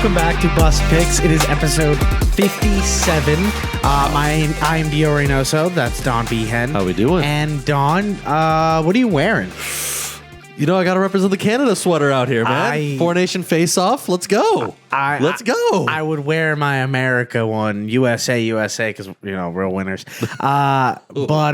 Welcome back to Bus Picks. It is episode 57. I am Dio Reynoso. That's Don Behan. How we doing? And Don, what are you wearing? You know, I got to represent the Canada sweater out here, man. Four Nation face-off. Let's go. Let's go. I would wear my America one, USA, because, real winners. But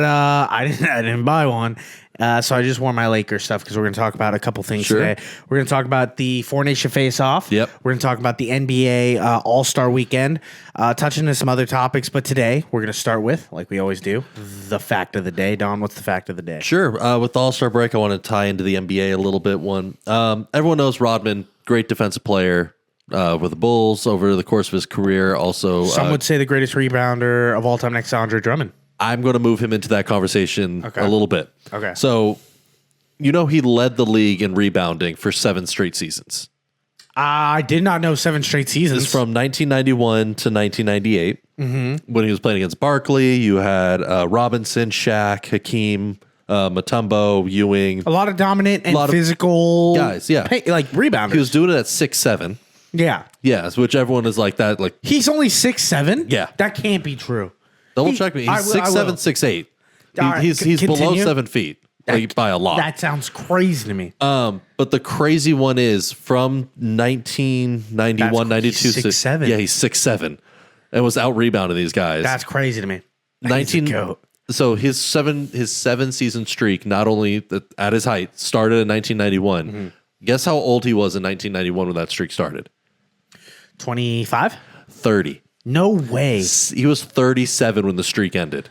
I didn't buy one. So I just wore my Lakers stuff because we're going to talk about a couple things today. We're going to talk about the Four Nation face-off. Yep. We're going to talk about the NBA All-Star Weekend, touching on some other topics. But today, we're going to start with, like we always do, the fact of the day. Don, what's the fact of the day? Sure. With the All-Star break, I want to tie into the NBA a little bit. Everyone knows Rodman, great defensive player with the Bulls over the course of his career. Also, some would say the greatest rebounder of all time next to Andre Drummond. I'm going to move him into that conversation a little bit. Okay. So, he led the league in rebounding for 7 straight seasons. I did not know 7 straight seasons. This is from 1991 to 1998 when he was playing against Barkley. You had Robinson, Shaq, Hakeem, Mutombo, Ewing. A lot of dominant and physical guys, yeah. Like rebounders. He was doing it at 6'7". Yeah. Yes, which everyone is like that. Like he's only 6'7"? Yeah. That can't be true. Double check me. He's 6'7", 6'8". He's below 7 feet by a lot. That sounds crazy to me. But the crazy one is from 1991, 92. 6'7". Yeah, he's 6'7", and was out rebounding these guys. That's crazy to me. So his 7 season streak, not only at his height, started in 1991. Guess how old he was in 1991 when that streak started? 25? 30. No way. He was 37 when the streak ended.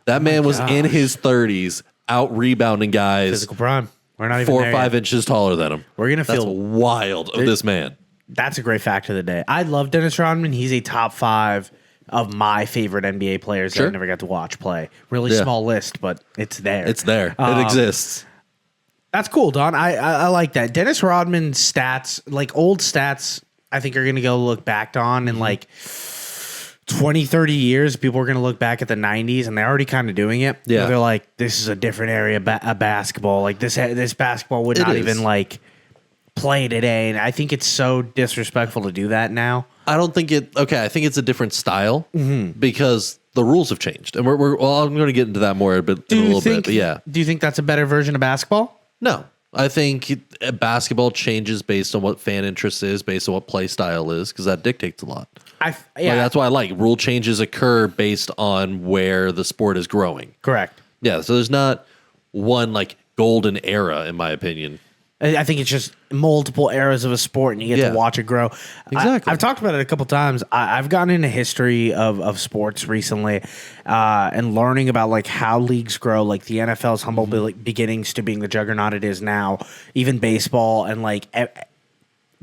That man was in his 30s, out rebounding guys. Physical prime. We're not even 4 or 5 inches taller than him. We're gonna feel wild of this man. That's a great fact of the day. I love Dennis Rodman. He's a top 5 of my favorite NBA players that I never got to watch play. Really small list, but it's there. It's there. It exists. That's cool, Don. I like that. Dennis Rodman's stats, like old stats, I think are going to go look back on in like 20, 30 years. People are going to look back at the 90s, and they're already kind of doing it. Yeah. They're like, this is a different area of basketball. Like this basketball would not even like play today. And I think it's so disrespectful to do that now. I don't think it. Okay, I think it's a different style because the rules have changed, and I'm going to get into that more in a little bit. But yeah, do you think that's a better version of basketball? No, I think basketball changes based on what fan interest is, based on what play style is, because that dictates a lot. That's why I like rule changes occur based on where the sport is growing. Correct. Yeah, so there's not one like golden era, in my opinion. I think it's just multiple eras of a sport, and you get to watch it grow. Exactly. I've talked about it a couple times. I've gotten into history of sports recently, and learning about like how leagues grow, like the NFL's humble beginnings to being the juggernaut it is now, even baseball, and like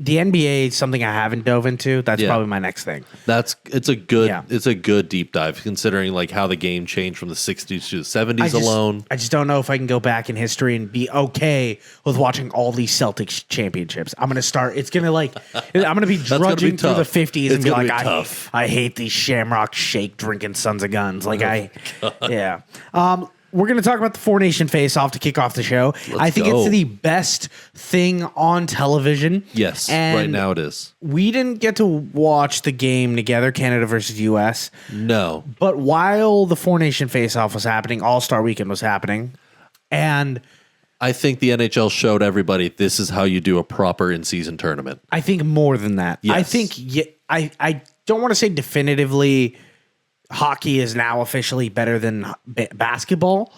the NBA is something I haven't dove into. That's probably my next thing. It's a good deep dive considering like how the game changed from the 60s to the 70s alone. I just don't know if I can go back in history and be okay with watching all these Celtics championships. I'm going to start. It's going to like I'm going to be drudging through the 50s and be like, I hate these Shamrock Shake drinking sons of guns. Like we're going to talk about the Four Nation face-off to kick off the show. I think it's the best thing on television. Yes, and right now it is. We didn't get to watch the game together, Canada versus U.S. No. But while the Four Nation face-off was happening, All-Star Weekend was happening, and I think the NHL showed everybody this is how you do a proper in-season tournament. I think more than that. Yes. I think I don't want to say definitively hockey is now officially better than basketball,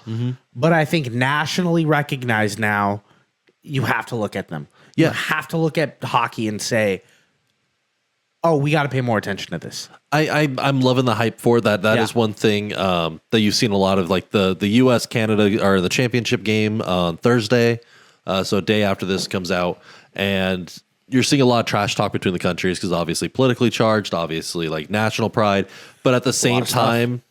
but I think nationally recognized now, you have to look at them. Yeah. You have to look at hockey and say, oh, we got to pay more attention to this. I'm loving the hype for that. That is one thing that you've seen a lot of, like the U.S. Canada or the championship game on Thursday. So a day after this comes out, and you're seeing a lot of trash talk between the countries because obviously politically charged, obviously like national pride, but at the same time,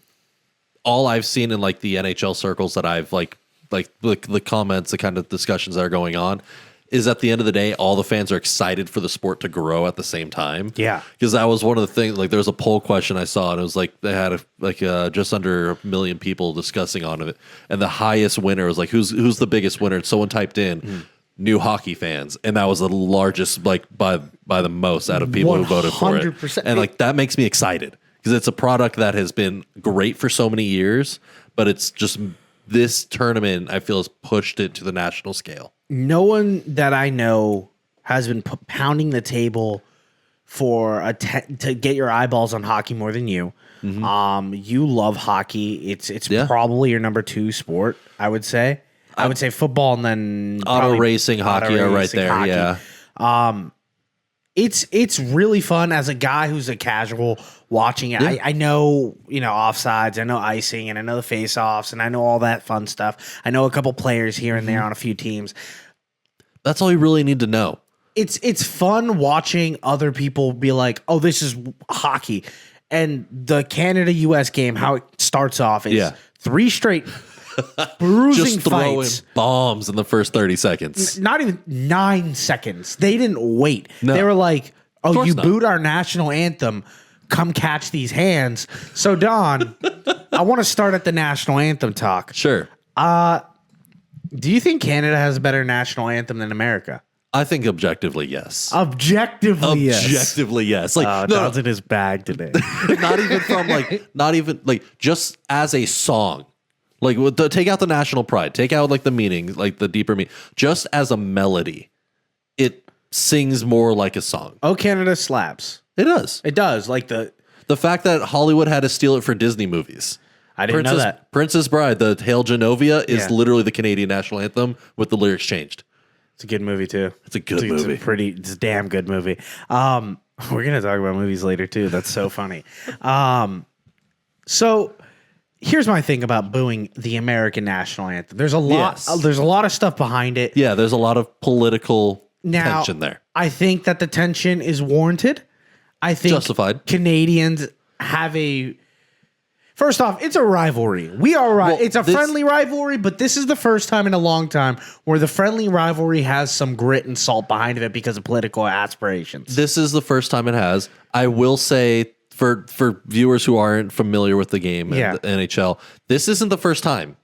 all I've seen in like the NHL circles that I've like the comments, the kind of discussions that are going on, is at the end of the day, all the fans are excited for the sport to grow at the same time. Yeah. Because that was one of the things, like there was a poll question I saw, and it was like they had just under 1 million people discussing on it. And the highest winner was like, who's the biggest winner? And someone typed in, new hockey fans, and that was the largest, like by the most out of people who voted for it. 100%. And like that makes me excited because it's a product that has been great for so many years, but it's just this tournament I feel has pushed it to the national scale. No one that I know has been pounding the table for to get your eyeballs on hockey more than you. You love hockey. It's probably your number 2 sport, I would say. I would say football and then Auto racing, hockey are right there. Hockey. Yeah. It's really fun as a guy who's a casual watching it. Yeah. I know, offsides, I know icing, and I know the face-offs, and I know all that fun stuff. I know a couple players here and there on a few teams. That's all you really need to know. It's fun watching other people be like, "Oh, this is hockey," and the Canada-US game, how it starts off is 3 straight bruising Just throwing fights. bombs in the first 30 seconds. Not even 9 seconds. They didn't wait. No. They were like, "Oh, you not. booed our national anthem. Come catch these hands." So, Don, I want to start at the national anthem talk. Sure. Do you think Canada has a better national anthem than America? I think objectively, yes. Objectively, Yes. Like, Don's in his bag today. not even just as a song. Like, take out the national pride, take out like the meaning, like the deeper meaning. Just as a melody, it sings more like a song. Oh, Canada slaps. It does. It does. Like the fact that Hollywood had to steal it for Disney movies. I didn't know that. Princess Bride, the Hail Genovia, is literally the Canadian national anthem with the lyrics changed. It's a good movie too. It's a good movie. It's a damn good movie. We're gonna talk about movies later too. That's so funny. So here's my thing about booing the American national anthem. There's a lot. Yes. There's a lot of stuff behind it. Yeah, there's a lot of political tension there. I think that the tension is warranted. I think Justified. Canadians have a. First off, it's a rivalry. It's a friendly rivalry, but this is the first time in a long time where the friendly rivalry has some grit and salt behind it because of political aspirations. This is the first time it has. I will say for viewers who aren't familiar with the game and the NHL, this isn't the first time.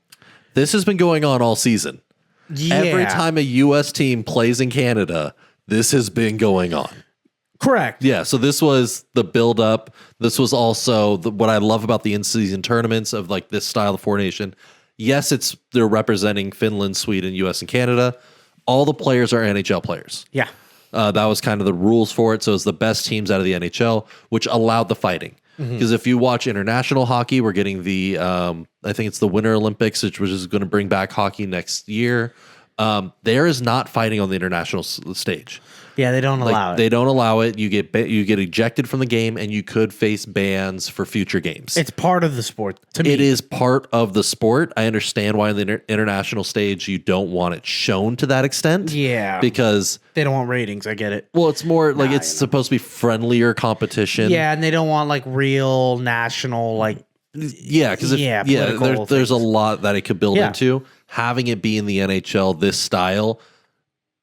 This has been going on all season. Yeah. Every time a U.S. team plays in Canada, this has been going on. Correct. Yeah, so this was the build-up. This was also what I love about the in-season tournaments of like this style of four-nation. Yes, they're representing Finland, Sweden, U.S., and Canada. All the players are NHL players. Yeah. That was kind of the rules for it. So it's the best teams out of the NHL, which allowed the fighting. Because if you watch international hockey, we're getting the, I think it's the Winter Olympics, which is going to bring back hockey next year. There is not fighting on the international stage. Yeah, they don't allow it. They don't allow it. You get ejected from the game, and you could face bans for future games. It's part of the sport. To me, it is part of the sport. I understand why on the international stage you don't want it shown to that extent. Yeah, because they don't want ratings. I get it. Well, it's more like it's supposed to be friendlier competition. Yeah, and they don't want like real national like. Yeah, because there's a lot that it could build into. Having it be in the NHL this style,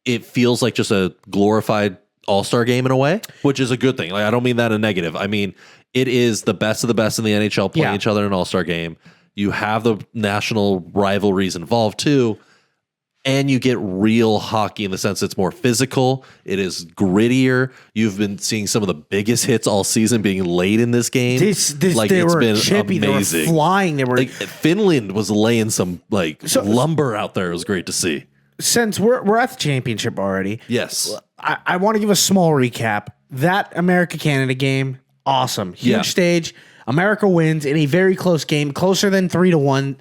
it feels like just a glorified all-star game in a way, which is a good thing. Like, I don't mean that in a negative. I mean, it is the best of the best in the NHL playing each other in an all-star game. You have the national rivalries involved too, and you get real hockey in the sense it's more physical. It is grittier. You've been seeing some of the biggest hits all season being laid in this game. They were chippy. Amazing. They were flying. They were Finland was laying some lumber out there. It was great to see. Since we're at the championship already, yes, I want to give a small recap. That America-Canada game, awesome, huge stage. America wins in a very close game, closer than 3-1.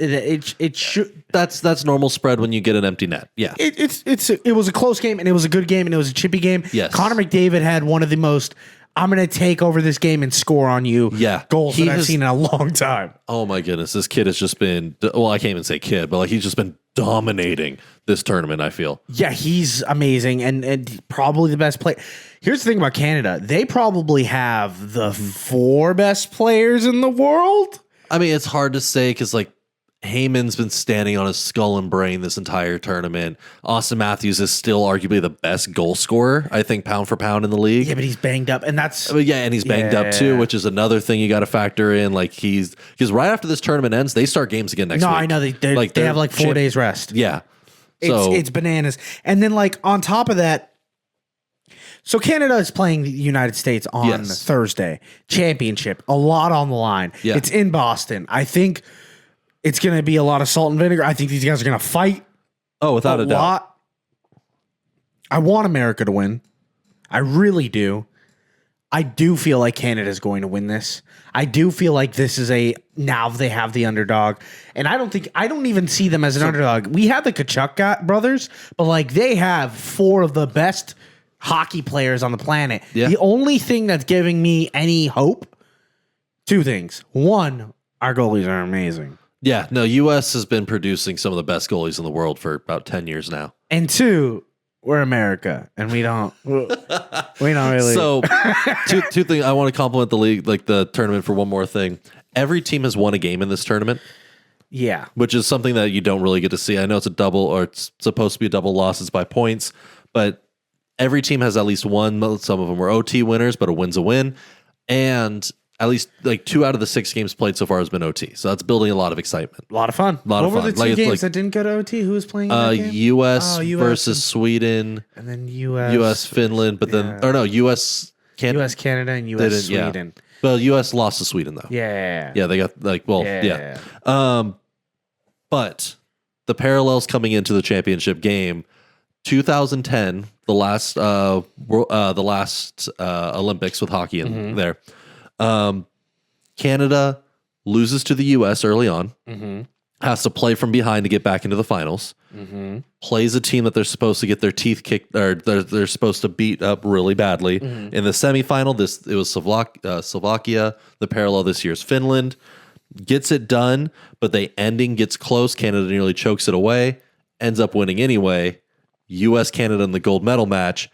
It should. That's normal spread when you get an empty net. Yeah, it was a close game and it was a good game and it was a chippy game. Yes, Connor McDavid had one of the most. I'm going to take over this game and score on you. Yeah, goals that I've seen in a long time. Oh my goodness, this kid has just been. Well, I can't even say kid, but like he's just been dominating this tournament, I feel. Yeah, he's amazing and probably the best player. Here's the thing about Canada. They probably have the 4 best players in the world. I mean, it's hard to say because like Heyman's been standing on his skull and brain this entire tournament. Austin Matthews is still arguably the best goal scorer, I think, pound for pound in the league. Yeah, but he's banged up, and that's... and he's banged up too, which is another thing you got to factor in. Like because right after this tournament ends, they start games again next week. No, I know. They have like 4 days rest. Yeah. It's bananas. And then like on top of that, so Canada is playing the United States on Thursday. Championship, a lot on the line. Yeah. It's in Boston. I think it's going to be a lot of salt and vinegar. I think these guys are going to fight. Oh, without a doubt. I want America to win. I really do. I do feel like Canada is going to win this. I do feel like this is now they have the underdog. And I don't even see them as an underdog. We have the Kachuk brothers, but like they have 4 of the best hockey players on the planet. Yeah. The only thing that's giving me any hope, 2 things. 1, our goalies are amazing. Yeah, no, U.S. has been producing some of the best goalies in the world for about 10 years now. And 2, we're America, and we don't really. So, two things. I want to compliment the league, like the tournament, for one more thing. Every team has won a game in this tournament. Yeah, which is something that you don't really get to see. I know it's a double, or it's supposed to be a double losses by points, but every team has at least one. Some of them were OT winners, but a win's a win. And at least like 2 out of the 6 games played so far has been OT. So that's building a lot of excitement. A lot of fun. What were the 2 games that didn't go to OT? Who was playing in that game? US versus Sweden. And then US Finland. But then, or no, US Canada and US Sweden. Yeah. Well, US lost to Sweden though. Yeah. Yeah, they got but the parallels coming into the championship game, 2010, the last Olympics with hockey in there. Canada loses to the U.S. early on, has to play from behind to get back into the finals, plays a team that they're supposed to get their teeth kicked, or they're supposed to beat up really badly. In the semifinal, it was Slovakia. The parallel this year's Finland. Gets it done, but the ending gets close. Canada nearly chokes it away, ends up winning anyway. U.S. Canada in the gold medal match.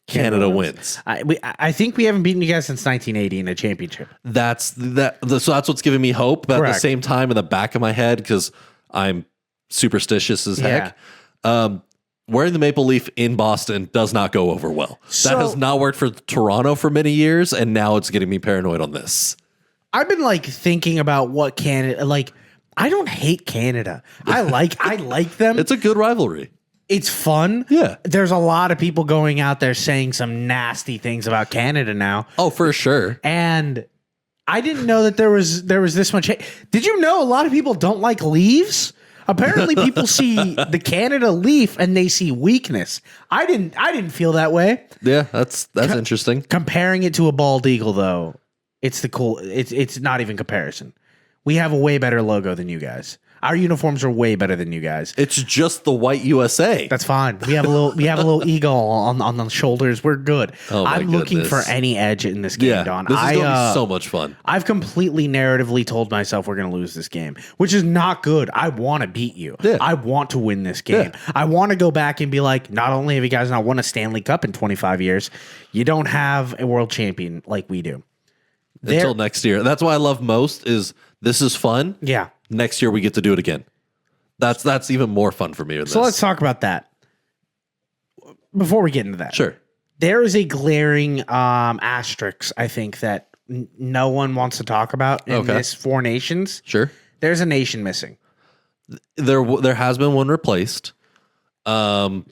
Canada wins. I think we haven't beaten you guys since 1980 in a championship. So that's what's giving me hope. But at the same time, in the back of my head, because I'm superstitious as heck, wearing the maple leaf in Boston does not go over well. That has not worked for Toronto for many years, and now it's getting me paranoid on this. I've been like thinking about what Canada like. I don't hate Canada. I like them. It's a good rivalry. It's fun. Yeah. There's a lot of people going out there saying some nasty things about Canada now. Oh, for sure. And I didn't know that there was this much hate. Did you know a lot of people don't like leaves? Apparently people see the Canada leaf and they see weakness. I didn't feel that way. Yeah, that's interesting. Comparing it to a bald eagle though, it's not even comparison. We have a way better logo than you guys. Our uniforms are way better than you guys. It's just the white USA. That's fine. We have a little eagle on the shoulders. We're good. Oh my I'm looking for any edge in this game, Don. This is going to be so much fun. I've completely narratively told myself we're going to lose this game, which is not good. I want to beat you. Yeah. I want to win this game. Yeah. I want to go back and be like, not only have you guys not won a Stanley Cup in 25 years, you don't have a world champion like we do. Until next year. That's what I love most is this is fun. Yeah. Next year we get to do it again. That's even more fun for me. So let's talk about that. Before we get into that. Sure. There is a glaring asterisk, I think, that no one wants to talk about in this 4 nations. Sure. There's a nation missing. There has been one replaced. I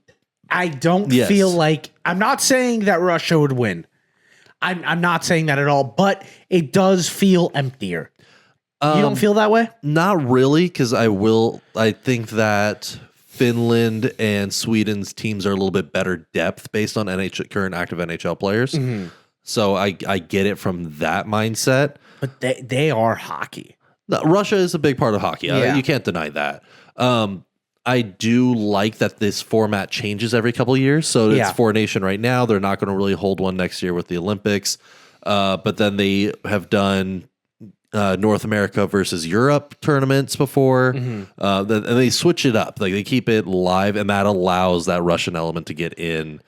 don't feel like... I'm not saying that Russia would win. I'm not saying that at all, but it does feel emptier. You don't feel that way? Not really, because I think that Finland and Sweden's teams are a little bit better depth based on current active NHL players. Mm-hmm. So I get it from that mindset. But they are hockey. No, Russia is a big part of hockey. Yeah. You can't deny that. I do like that this format changes every couple of years. So it's 4 nation right now. They're not going to really hold one next year with the Olympics. But then they have done North America versus Europe tournaments before. And they switch it up. Like they keep it live, and that allows that Russian element to get in,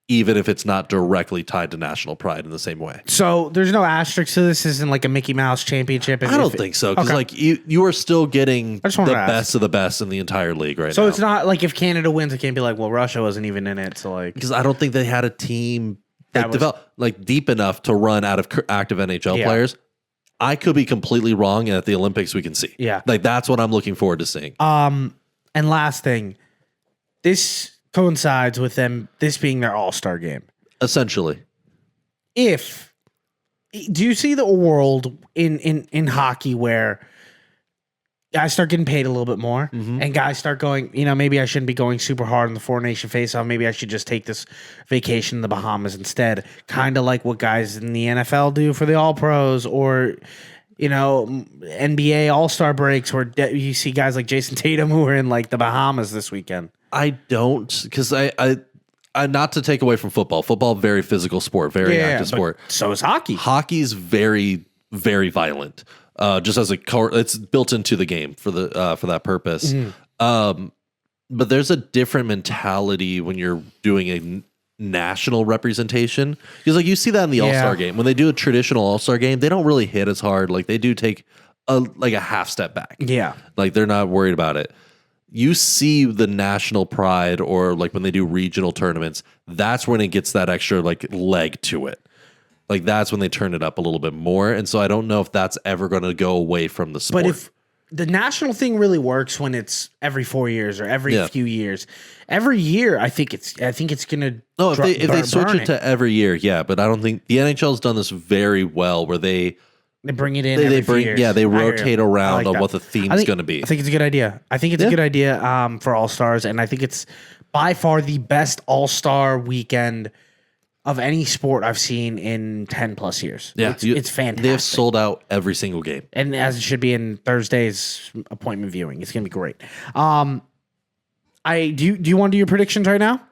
even if it's not directly tied to national pride in the same way. So there's no asterisk to this. Isn't like a Mickey Mouse championship. I don't think so, because like you are still getting the best of the best in the entire league right now. So it's not like if Canada wins, it can't be like, well, Russia wasn't even in it. So like, because I don't think they had a team that deep enough to run out of active NHL players. I could be completely wrong, and at the Olympics we can see. Yeah. Like that's what I'm looking forward to seeing. And last thing, this coincides with them, this being their all-star game. Essentially. Do you see the world in hockey where guys start getting paid a little bit more and guys start going, maybe I shouldn't be going super hard on the Four Nation face-off. Maybe I should just take this vacation in the Bahamas instead. Kind of like what guys in the NFL do for the All-Pros or, NBA All-Star breaks where you see guys like Jason Tatum who are in like the Bahamas this weekend. I don't, because I not to take away from football. Football, very physical sport, very active sport. So is hockey. Hockey's very, very violent. Just as it's built into the game for that purpose. But there's a different mentality when you're doing a national representation, because like you see that in the All-Star game. When they do a traditional All-Star game, they don't really hit as hard. Like they do take a half step back. Yeah. Like they're not worried about it. You see the national pride, or like when they do regional tournaments, that's when it gets that extra like leg to it. Like that's when they turn it up a little bit more. And so I don't know if that's ever going to go away from the sport. But if the national thing really works when it's every 4 years or every few years, every year, I think it's going to. No, if they switch it to every year, yeah. But I don't think the NHL's done this very well, where they bring it in. They rotate around on what the theme's going to be. I think it's a good idea. I think it's a good idea for All Stars, and I think it's by far the best All Star weekend of any sport I've seen in 10 plus years. Yeah, it's fantastic. They have sold out every single game, and as it should be in Thursday's appointment viewing. It's going to be great. Do you want to do your predictions right now?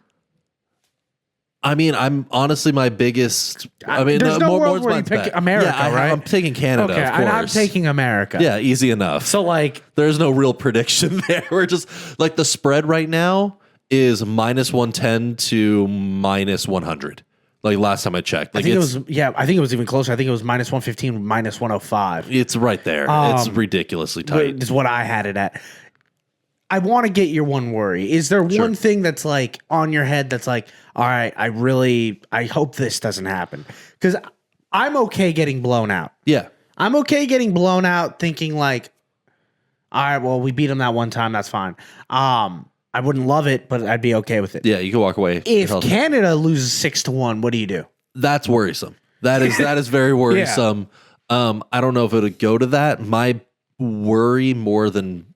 I mean, I'm honestly my biggest. I mean, there's no world where you pick America, right? I'm taking Canada, okay, of course. And I'm taking America. Yeah, easy enough. So, like, there's no real prediction there. We're just like the spread right now is -110 to -100. Like last time I checked, like I think it was even closer. I think it was -115, -105. It's right there. It's ridiculously tight. Is what I had it at. I want to get your one worry. Is there one thing that's like on your head that's like, all right, I hope this doesn't happen? Because I'm okay getting blown out. Yeah. I'm okay getting blown out thinking like, all right, well, we beat them that one time. That's fine. I wouldn't love it, but I'd be okay with it. Yeah, you can walk away. If Canada loses 6-1, what do you do? That's worrisome. That is very worrisome. I don't know if it would go to that. My worry more than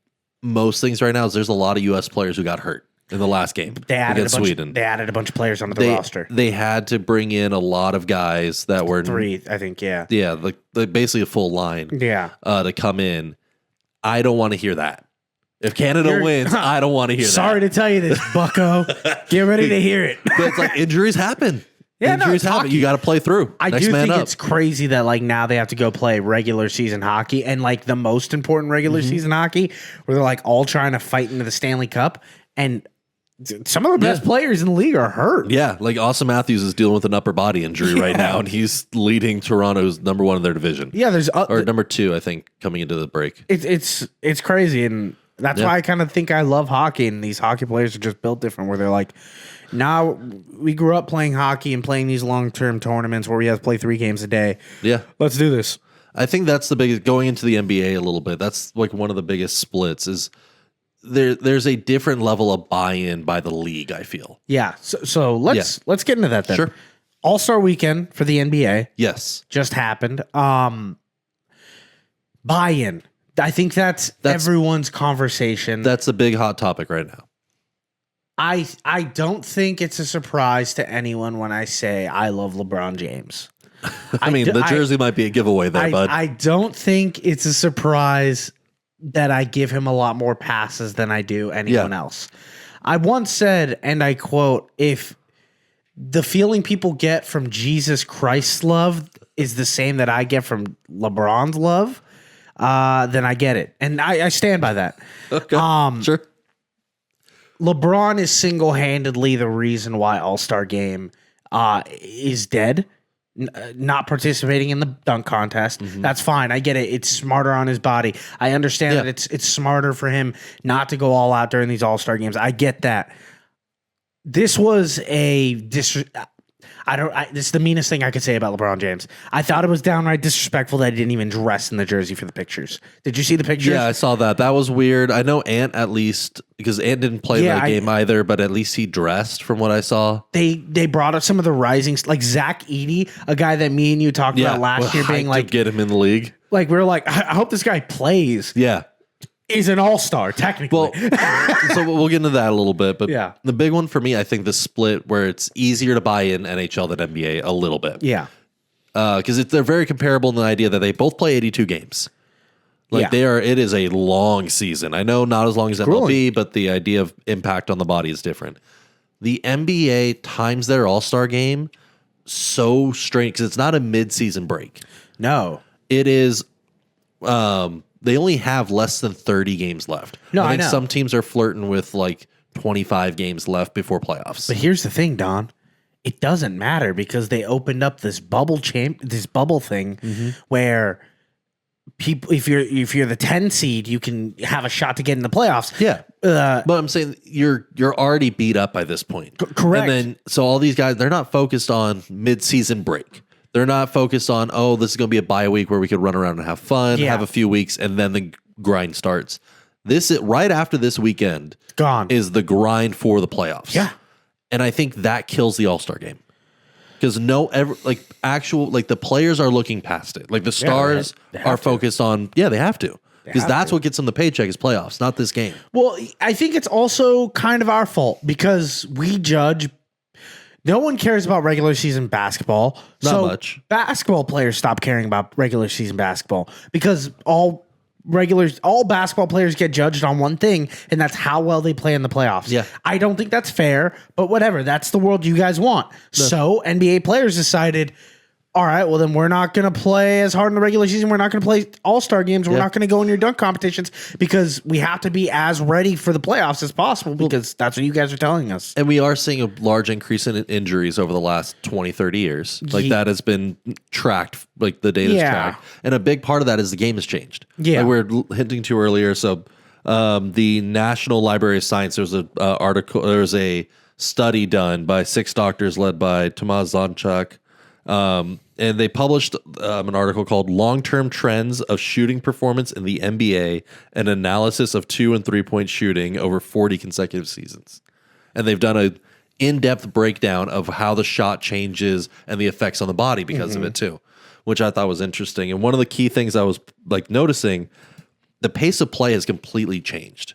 most things right now is there's a lot of U.S. players who got hurt in the last game against Sweden. They added a bunch of players onto the roster. They had to bring in a lot of guys that were 3, I think. Yeah, like basically a full line. Yeah, to come in. I don't want to hear that. If Canada wins, I don't want to hear that. Sorry to tell you this, bucko. Get ready to hear it. But it's like injuries happen. Yeah, injuries happen. You got to play through. I do think it's crazy that like now they have to go play regular season hockey and like the most important regular season hockey where they're like all trying to fight into the Stanley Cup, and some of the best players in the league are hurt. Yeah, like Austin Matthews is dealing with an upper body injury right now, and he's leading Toronto's number 1 in their division. Yeah, there's or number 2, I think, coming into the break. It's crazy, and that's why I kind of think I love hockey, and these hockey players are just built different where they're like, now we grew up playing hockey and playing these long-term tournaments where we have to play 3 games a day. Yeah. Let's do this. I think that's the biggest, going into the NBA a little bit, that's like one of the biggest splits is there's a different level of buy-in by the league, I feel. Yeah. So let's get into that then. Sure. All-Star weekend for the NBA. Yes. Just happened. Buy-in. I think that's everyone's conversation. That's a big hot topic right now. I don't think it's a surprise to anyone when I say I love LeBron James. I mean, the jersey might be a giveaway there, bud. I don't think it's a surprise that I give him a lot more passes than I do anyone else. I once said, and I quote, if the feeling people get from Jesus Christ's love is the same that I get from LeBron's love, then I get it. And I stand by that. Okay. Sure. LeBron is single-handedly the reason why All-Star Game is dead. Not participating in the dunk contest. That's fine. I get it. It's smarter on his body. I understand that it's smarter for him not to go all out during these All-Star games. I get that. This was This is the meanest thing I could say about LeBron James. I thought it was downright disrespectful that he didn't even dress in the jersey for the pictures. Did you see the pictures? Yeah, I saw that. That was weird. I know Ant at least, because Ant didn't play the game either, but at least he dressed from what I saw. They brought up some of the rising, like Zach Edey, a guy that me and you talked about last year, being like, to get him in the league. Like, we were like, I hope this guy plays. Yeah. He's an all-star, technically. Well, so we'll get into that a little bit. But yeah, the big one for me, I think the split where it's easier to buy in NHL than NBA a little bit. Yeah. Because they're very comparable in the idea that they both play 82 games. Like it is a long season. I know not as long as MLB, but the idea of impact on the body is different. The NBA times their all-star game so strange because it's not a mid-season break. No. It is... they only have less than 30 games left. No, I think I know. some teams are flirting with like 25 games left before playoffs. But here's the thing, Don. It doesn't matter because they opened up this bubble thing where people, if you're the 10 seed, you can have a shot to get in the playoffs. Yeah. But I'm saying you're already beat up by this point. Correct. And then so all these guys, they're not focused on mid-season break. They're not focused on, this is going to be a bye week where we could run around and have fun, have a few weeks, and then the grind starts. This is right after this weekend is the grind for the playoffs. Yeah. And I think that kills the All-Star game. Because the players are looking past it. Like the stars are focused on, they have to. Because that's what gets them the paycheck is playoffs, not this game. Well, I think it's also kind of our fault because we judge. No one cares about regular season basketball. Not much. Basketball players stop caring about regular season basketball because all basketball players get judged on one thing, and that's how well they play in the playoffs. Yeah. I don't think that's fair, but whatever. That's the world you guys want. No. So NBA players decided, all right, well, then we're not going to play as hard in the regular season. We're not going to play all-star games. We're not going to go in your dunk competitions because we have to be as ready for the playoffs as possible because that's what you guys are telling us. And we are seeing a large increase in injuries over the last 20, 30 years. Like that has been tracked, like the data's tracked. And a big part of that is the game has changed. Yeah. Like we were hinting to earlier. So the National Library of Science, there's a study done by 6 doctors led by Tomasz Zonchak. And they published an article called Long-Term Trends of Shooting Performance in the NBA, an analysis of 2- and 3-point shooting over 40 consecutive seasons. And they've done an in-depth breakdown of how the shot changes and the effects on the body because of it too, which I thought was interesting. And one of the key things I was like noticing, the pace of play has completely changed.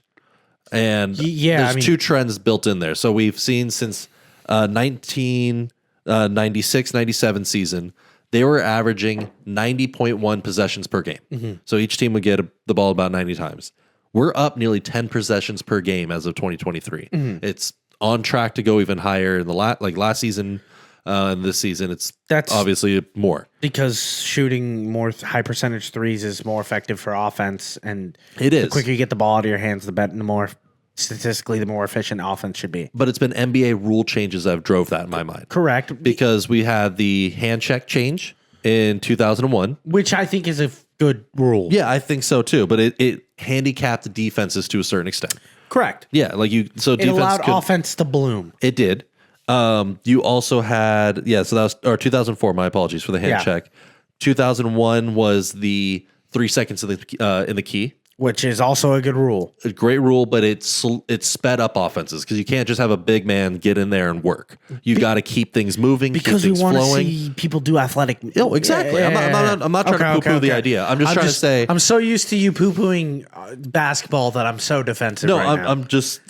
And there's 2 trends built in there. So we've seen since 96-97 season, they were averaging 90.1 possessions per game. So each team would get the ball about 90 times. We're up nearly 10 possessions per game as of 2023. It's on track to go even higher in the last season and this season. That's obviously more because shooting more high percentage threes is more effective for offense, and it is. The quicker you get the ball out of your hands, the more statistically the more efficient offense should be. But it's been NBA rule changes that have drove that in my mind. Correct. Because we had the hand check change in 2001. Which I think is a good rule. Yeah, I think so too. But it handicapped defenses to a certain extent. Correct. Yeah, it allowed offense to bloom. It did. You also had, so that was 2004, my apologies for the hand check. 2001 was the 3 seconds in the key. Which is also a good rule. A great rule, but it's sped up offenses because you can't just have a big man get in there and work. You got to keep things moving, because keep things we want to flowing. see people do athletic. Oh, exactly. I'm not trying to poo-poo the idea. I'm just trying to say I'm so used to you poo-pooing basketball that I'm so defensive. No, right now.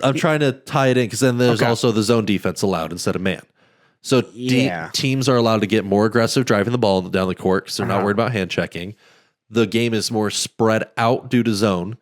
I'm trying to tie it in because then there's also the zone defense allowed instead of man. So teams are allowed to get more aggressive driving the ball down the court because they're not worried about hand checking. The game is more spread out due to zone,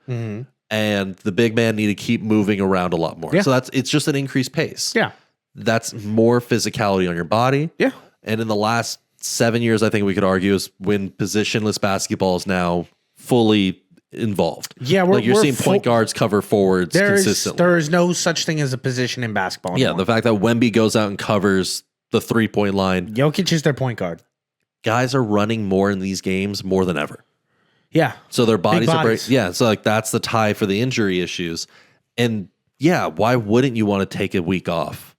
and the big man need to keep moving around a lot more. Yeah. So it's just an increased pace. Yeah. That's more physicality on your body. Yeah. And in the last 7 years, I think we could argue is when positionless basketball is now fully involved. Yeah, you're seeing point guards cover forwards consistently. There is no such thing as a position in basketball anymore. Yeah, the fact that Wemby goes out and covers the 3-point line. Jokic is their point guard. Guys are running more in these games more than ever. Yeah. So their bodies are breaking. Yeah. So that's the tie for the injury issues. And why wouldn't you want to take a week off?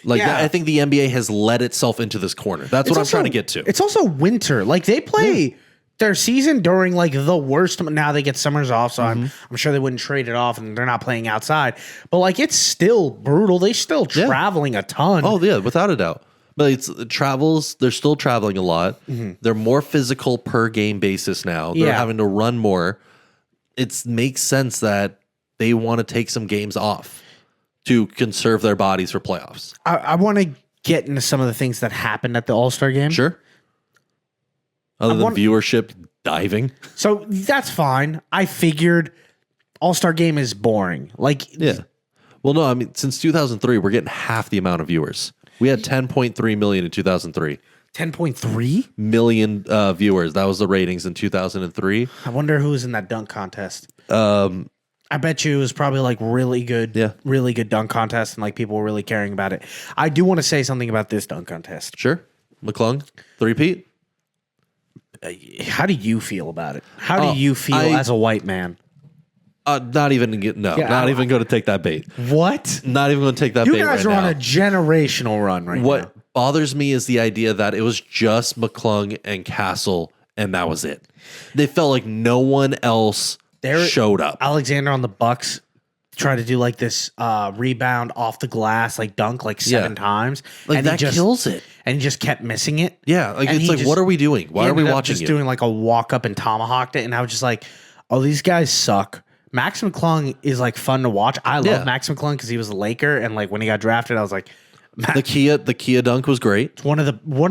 Yeah. I think the NBA has led itself into this corner. That's what I'm trying to get to. It's also winter. Like they play their season during like the worst. Now they get summers off, so I'm sure they wouldn't trade it off, and they're not playing outside. But like it's still brutal. They still traveling a ton. Oh yeah, without a doubt. But it travels. They're still traveling a lot. They're more physical per game basis now. They're having to run more. It makes sense that they want to take some games off to conserve their bodies for playoffs. I want to get into some of the things that happened at the All-Star game. Sure. Other than viewership diving. So that's fine. I figured All-Star game is boring. Like, Well, no, I mean, since 2003, we're getting half the amount of viewers. We had 10.3 million in 2003. 10.3 million viewers. That was the ratings in 2003. I wonder who was in that dunk contest. I bet you it was probably like really good dunk contest, and like people were really caring about it. I do want to say something about this dunk contest. Sure. McClung, three-peat. How do you feel about it? How do you feel as a white man? Not even going to take that bait. What? Not even going to take that bait. You guys are on a generational run right now. What bothers me is the idea that it was just McClung and Castle, and that was it. They felt like no one else showed up. Alexander on the Bucks tried to do like this rebound off the glass, like dunk like 7 times. Like and that kills it. And he just kept missing it. Yeah, like it's like, what are we doing? Why are we watching just doing like a walk up and tomahawked it? And I was just like, oh, these guys suck. Max McClung is like fun to watch. I love Max McClung because he was a Laker, and like when he got drafted, I was like, the Kia dunk was great. It's one of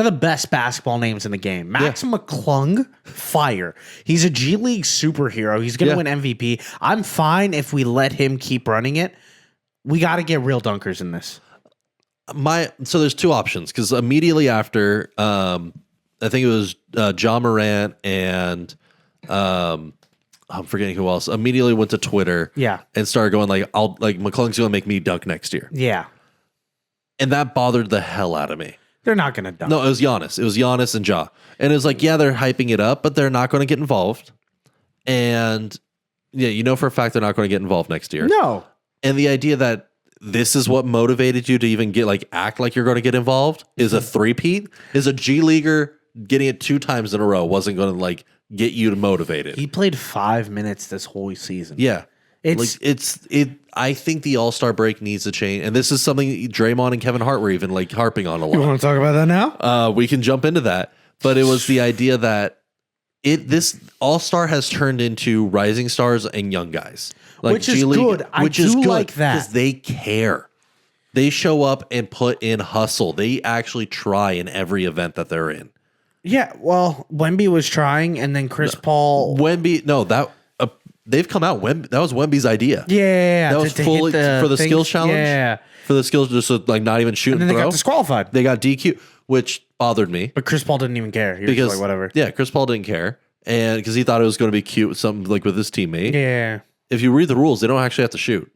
the best basketball names in the game. Max McClung, fire. He's a G League superhero. He's gonna win MVP. I'm fine if we let him keep running it. We got to get real dunkers in this. So there's two options, because immediately after, I think it was John Morant and I'm forgetting who else. Immediately went to Twitter, and started going like, McClung's gonna make me dunk next year. Yeah. And that bothered the hell out of me. They're not going to dunk. No, it was Giannis. It was Giannis and Ja. And it was like, they're hyping it up, but they're not going to get involved. And for a fact they're not going to get involved next year. No. And the idea that this is what motivated you to even act like you're going to get involved is a three-peat, is a G Leaguer getting it 2 times in a row wasn't going to get you motivated. He played 5 minutes this whole season. Yeah. I think the All-Star break needs to change, and this is something Draymond and Kevin Hart were even harping on a lot. You want to talk about that now? We can jump into that, but it was the idea that this All-Star has turned into rising stars and young guys, which is good. I do like that because they care. They show up and put in hustle. They actually try in every event that they're in. Yeah, well, Wemby was trying, and then Chris Paul. They've come out. That was Wemby's idea. Yeah, that was fully for the skills challenge. Yeah, for the skills, just not even shoot and then throw. They got disqualified. They got DQ, which bothered me. But Chris Paul didn't even care. He was just like, whatever. Yeah, Chris Paul didn't care, and because he thought it was going to be cute, something with his teammate. Yeah. If you read the rules, they don't actually have to shoot.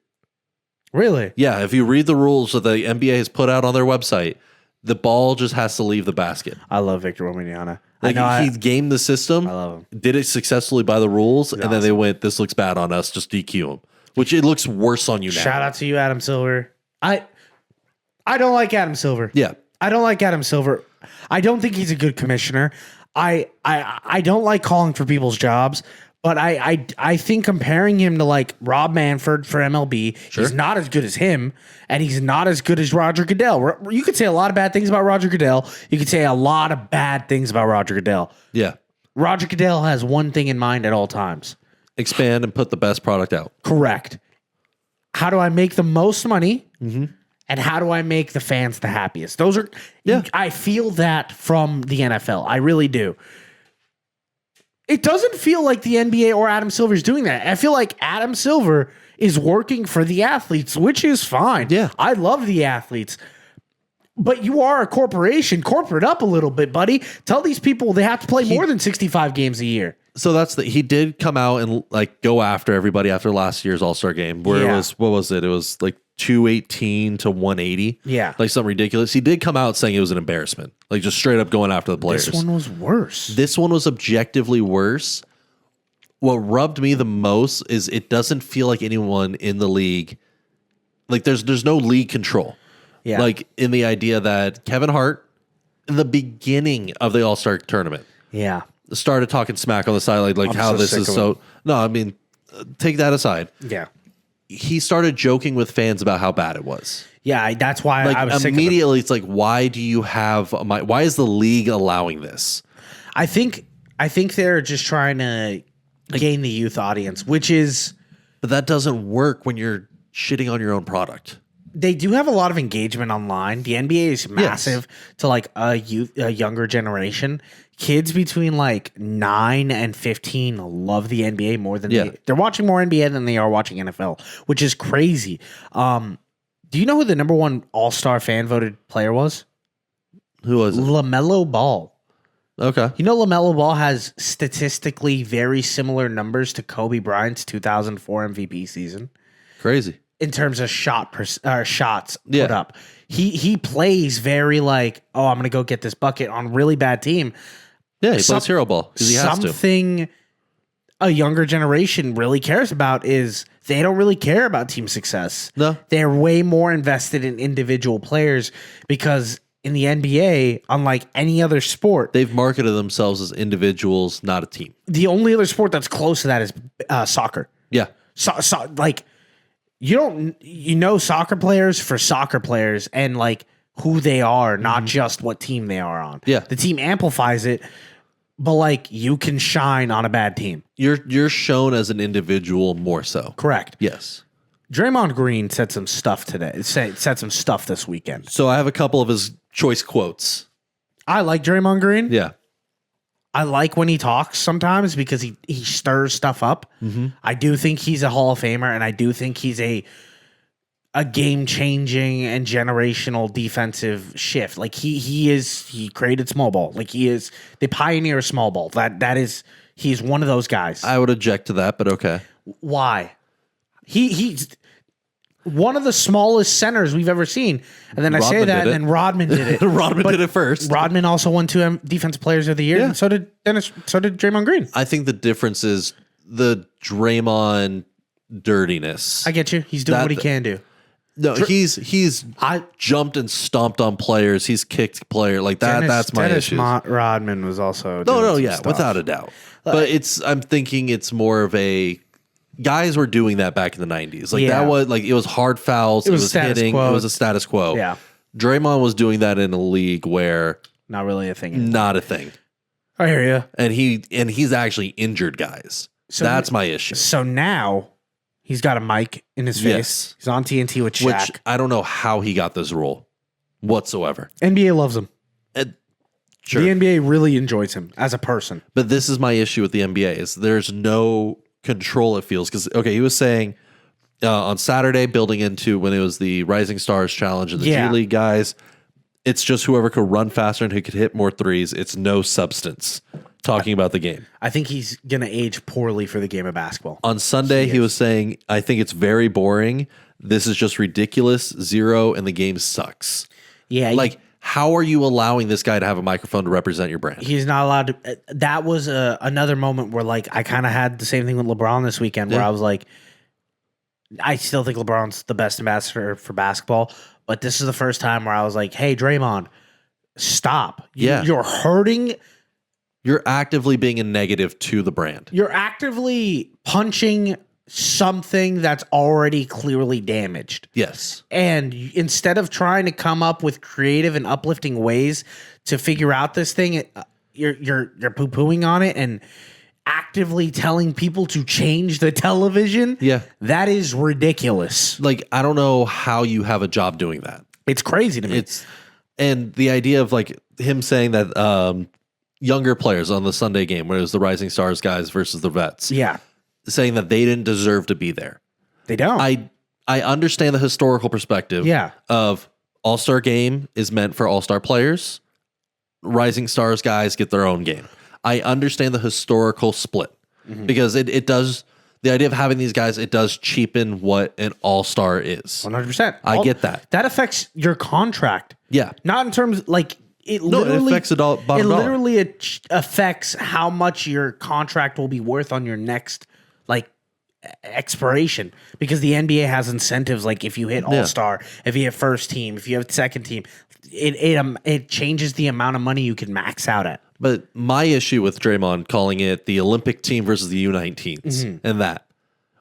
Really? Yeah. If you read the rules that the NBA has put out on their website, the ball just has to leave the basket. I love Victor Wembanyama. He gamed the system. I love him. Did it successfully by the rules, and then they went, "This looks bad on us. Just DQ him." Which it looks worse on you now. Shout out to you, Adam Silver. I don't like Adam Silver. Yeah, I don't like Adam Silver. I don't think he's a good commissioner. I don't like calling for people's jobs, but I think comparing him to Rob Manfred for MLB, he's not as good as him, and he's not as good as Roger Goodell. You could say a lot of bad things about Roger Goodell. You could say a lot of bad things about Roger Goodell. Yeah. Roger Goodell has one thing in mind at all times. Expand and put the best product out. Correct. How do I make the most money? Mm-hmm. And how do I make the fans the happiest? Those are, I feel that from the NFL. I really do. It doesn't feel like the NBA or Adam Silver is doing that. I feel like Adam Silver is working for the athletes, which is fine. Yeah. I love the athletes. But you are a corporation. Corporate up a little bit, buddy. Tell these people they have to play more than 65 games a year. So he did come out and go after everybody after last year's All-Star game, where it was, what was it? It was 218 to 180. Yeah. Something ridiculous. He did come out saying it was an embarrassment. Just straight up going after the players. This one was worse. This one was objectively worse. What rubbed me the most is it doesn't feel like anyone in the league, there's no league control. Yeah. Like in the idea that Kevin Hart, in the beginning of the All-Star tournament, Yeah. started talking smack on the sideline, like I'm how so this sick is of so. No, I mean, take that aside. Yeah. He started joking with fans about how bad it was. Yeah, that's why Like I was sick of it. immediately, it's like, why do you have why is the league allowing this? I think they're just trying to gain the youth audience, which is But that doesn't work when you're shitting on your own product. they do have a lot of engagement online. The NBA is massive to like a younger generation. Kids between like 9 and 15 love the NBA more than they're watching more NBA than they are watching NFL, which is crazy. Do you know who the number one All-Star fan voted player was? Who was it? LaMelo Ball. Okay. You know, LaMelo Ball has statistically very similar numbers to Kobe Bryant's 2004 MVP season Crazy. in terms of shots put up. He plays very like, oh, I'm going to go get this bucket on a really bad team. Yeah, he plays hero ball because he has to. Something a younger generation really cares about is they don't really care about team success. No. They're way more invested in individual players because in the NBA, unlike any other sport, They've marketed themselves as individuals, not a team. the only other sport that's close to that is soccer. Yeah. Like you know soccer players for soccer players and like who they are, not just what team they are on. Yeah. The team amplifies it, but like you can shine on a bad team. You're shown as an individual more so. Correct. Yes. Draymond Green said some stuff today. Said some stuff this weekend. So I have a couple of his choice quotes. I like Draymond Green. Yeah. I like when he talks sometimes because he stirs stuff up. I do think he's a Hall of Famer, and I do think he's a game-changing and generational defensive shift. Like he created small ball. Like he is the pioneer of small ball. He's one of those guys. I would object to that, but okay. Why? He's one of the smallest centers we've ever seen. And then I say Rodman that, did and it. then Rodman did it. Rodman did it first. Rodman also won 2 Defensive Players of the Year, Yeah. and so did Draymond Green. I think the difference is the Draymond dirtiness. I get you. He's doing That- what he can do. No, he's jumped and stomped on players. He's kicked player like that. That's my issue. Rodman was also No, yeah, without a doubt. But I'm thinking it's more of a guys were doing that back in the 90s. Like Yeah. that was like it was hard fouls, it was status hitting, quo. it was a status quo. Yeah. Draymond was doing that in a league where Not really a thing. not a thing. I hear you. And he's actually injured guys. So That's my issue. So now he's got a mic in his face. Yes. He's on TNT with Shaq. Which I don't know how he got this role whatsoever. NBA loves him. Sure. The NBA really enjoys him as a person. But this is my issue with the NBA is there's no control, it feels. Because, okay, he was saying on Saturday, building into when it was the Rising Stars Challenge and the G League guys, it's just whoever could run faster and who could hit more threes. It's no substance talking about the game. I think he's going to age poorly for the game of basketball. On Sunday, he was saying, I think it's very boring. This is just ridiculous, zero, and the game sucks. Yeah. Like, how are you allowing this guy to have a microphone to represent your brand? He's not allowed to. That was another moment where, like, I kind of had the same thing with LeBron this weekend where I was like, I still think LeBron's the best ambassador for basketball, but this is the first time where I was like, hey, Draymond, stop. You're hurting. You're actively being a negative to the brand. You're actively punching something that's already clearly damaged. Yes. And instead of trying to come up with creative and uplifting ways to figure out this thing, you're poo-pooing on it and actively telling people to change the television. Yeah. That is ridiculous. Like, I don't know how you have a job doing that. It's crazy to me. And the idea of like him saying that younger players on the Sunday game, where it was the Rising Stars guys versus the vets. Yeah. Saying that they didn't deserve to be there. They don't. I understand the historical perspective of All-Star game is meant for All-Star players. Rising Stars guys get their own game. I understand the historical split because it does, the idea of having these guys, it does cheapen what an All-Star is. 100%. I get that. That affects your contract. Yeah. Not in terms like it No, literally it affects it all. it literally affects how much your contract will be worth on your next like expiration because the NBA has incentives. Like if you hit All-Star, if you have first team, if you have second team, it changes the amount of money you can max out at. But my issue with Draymond calling it the Olympic team versus the U19s and that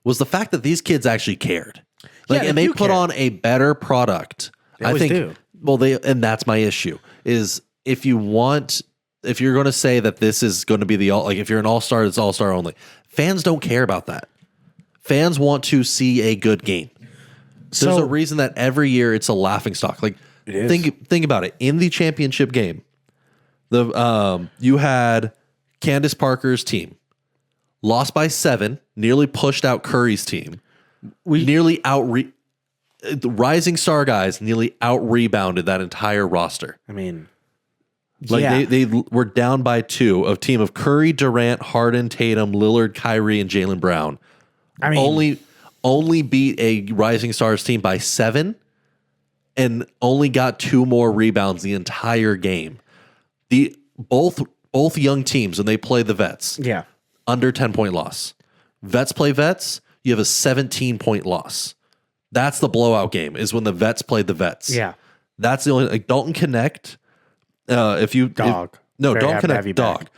was the fact that these kids actually cared. Like, and they put on a better product. I think. Do. Well, and that's my issue is if you're going to say that this is going to be if you're an all-star, it's all-star only. Fans don't care about that. Fans want to see a good game. There's a reason that every year it's a laughingstock. Like think about it. In the championship game, you had Candace Parker's team lost by 7, nearly pushed out Curry's team. The rising star guys nearly out-rebounded that entire roster. I mean, they were down by 2 of team of Curry, Durant, Harden, Tatum, Lillard, Kyrie, and Jaylen Brown. I mean, only beat a rising stars team by 7 and only got 2 more rebounds the entire game. Both young teams, when they play the vets, under 10-point loss. Vets play vets, you have a 17-point loss. That's the blowout game, is when the vets played the vets. Yeah. That's the only, like, Dalton Connect. Dalton Connect, Dog.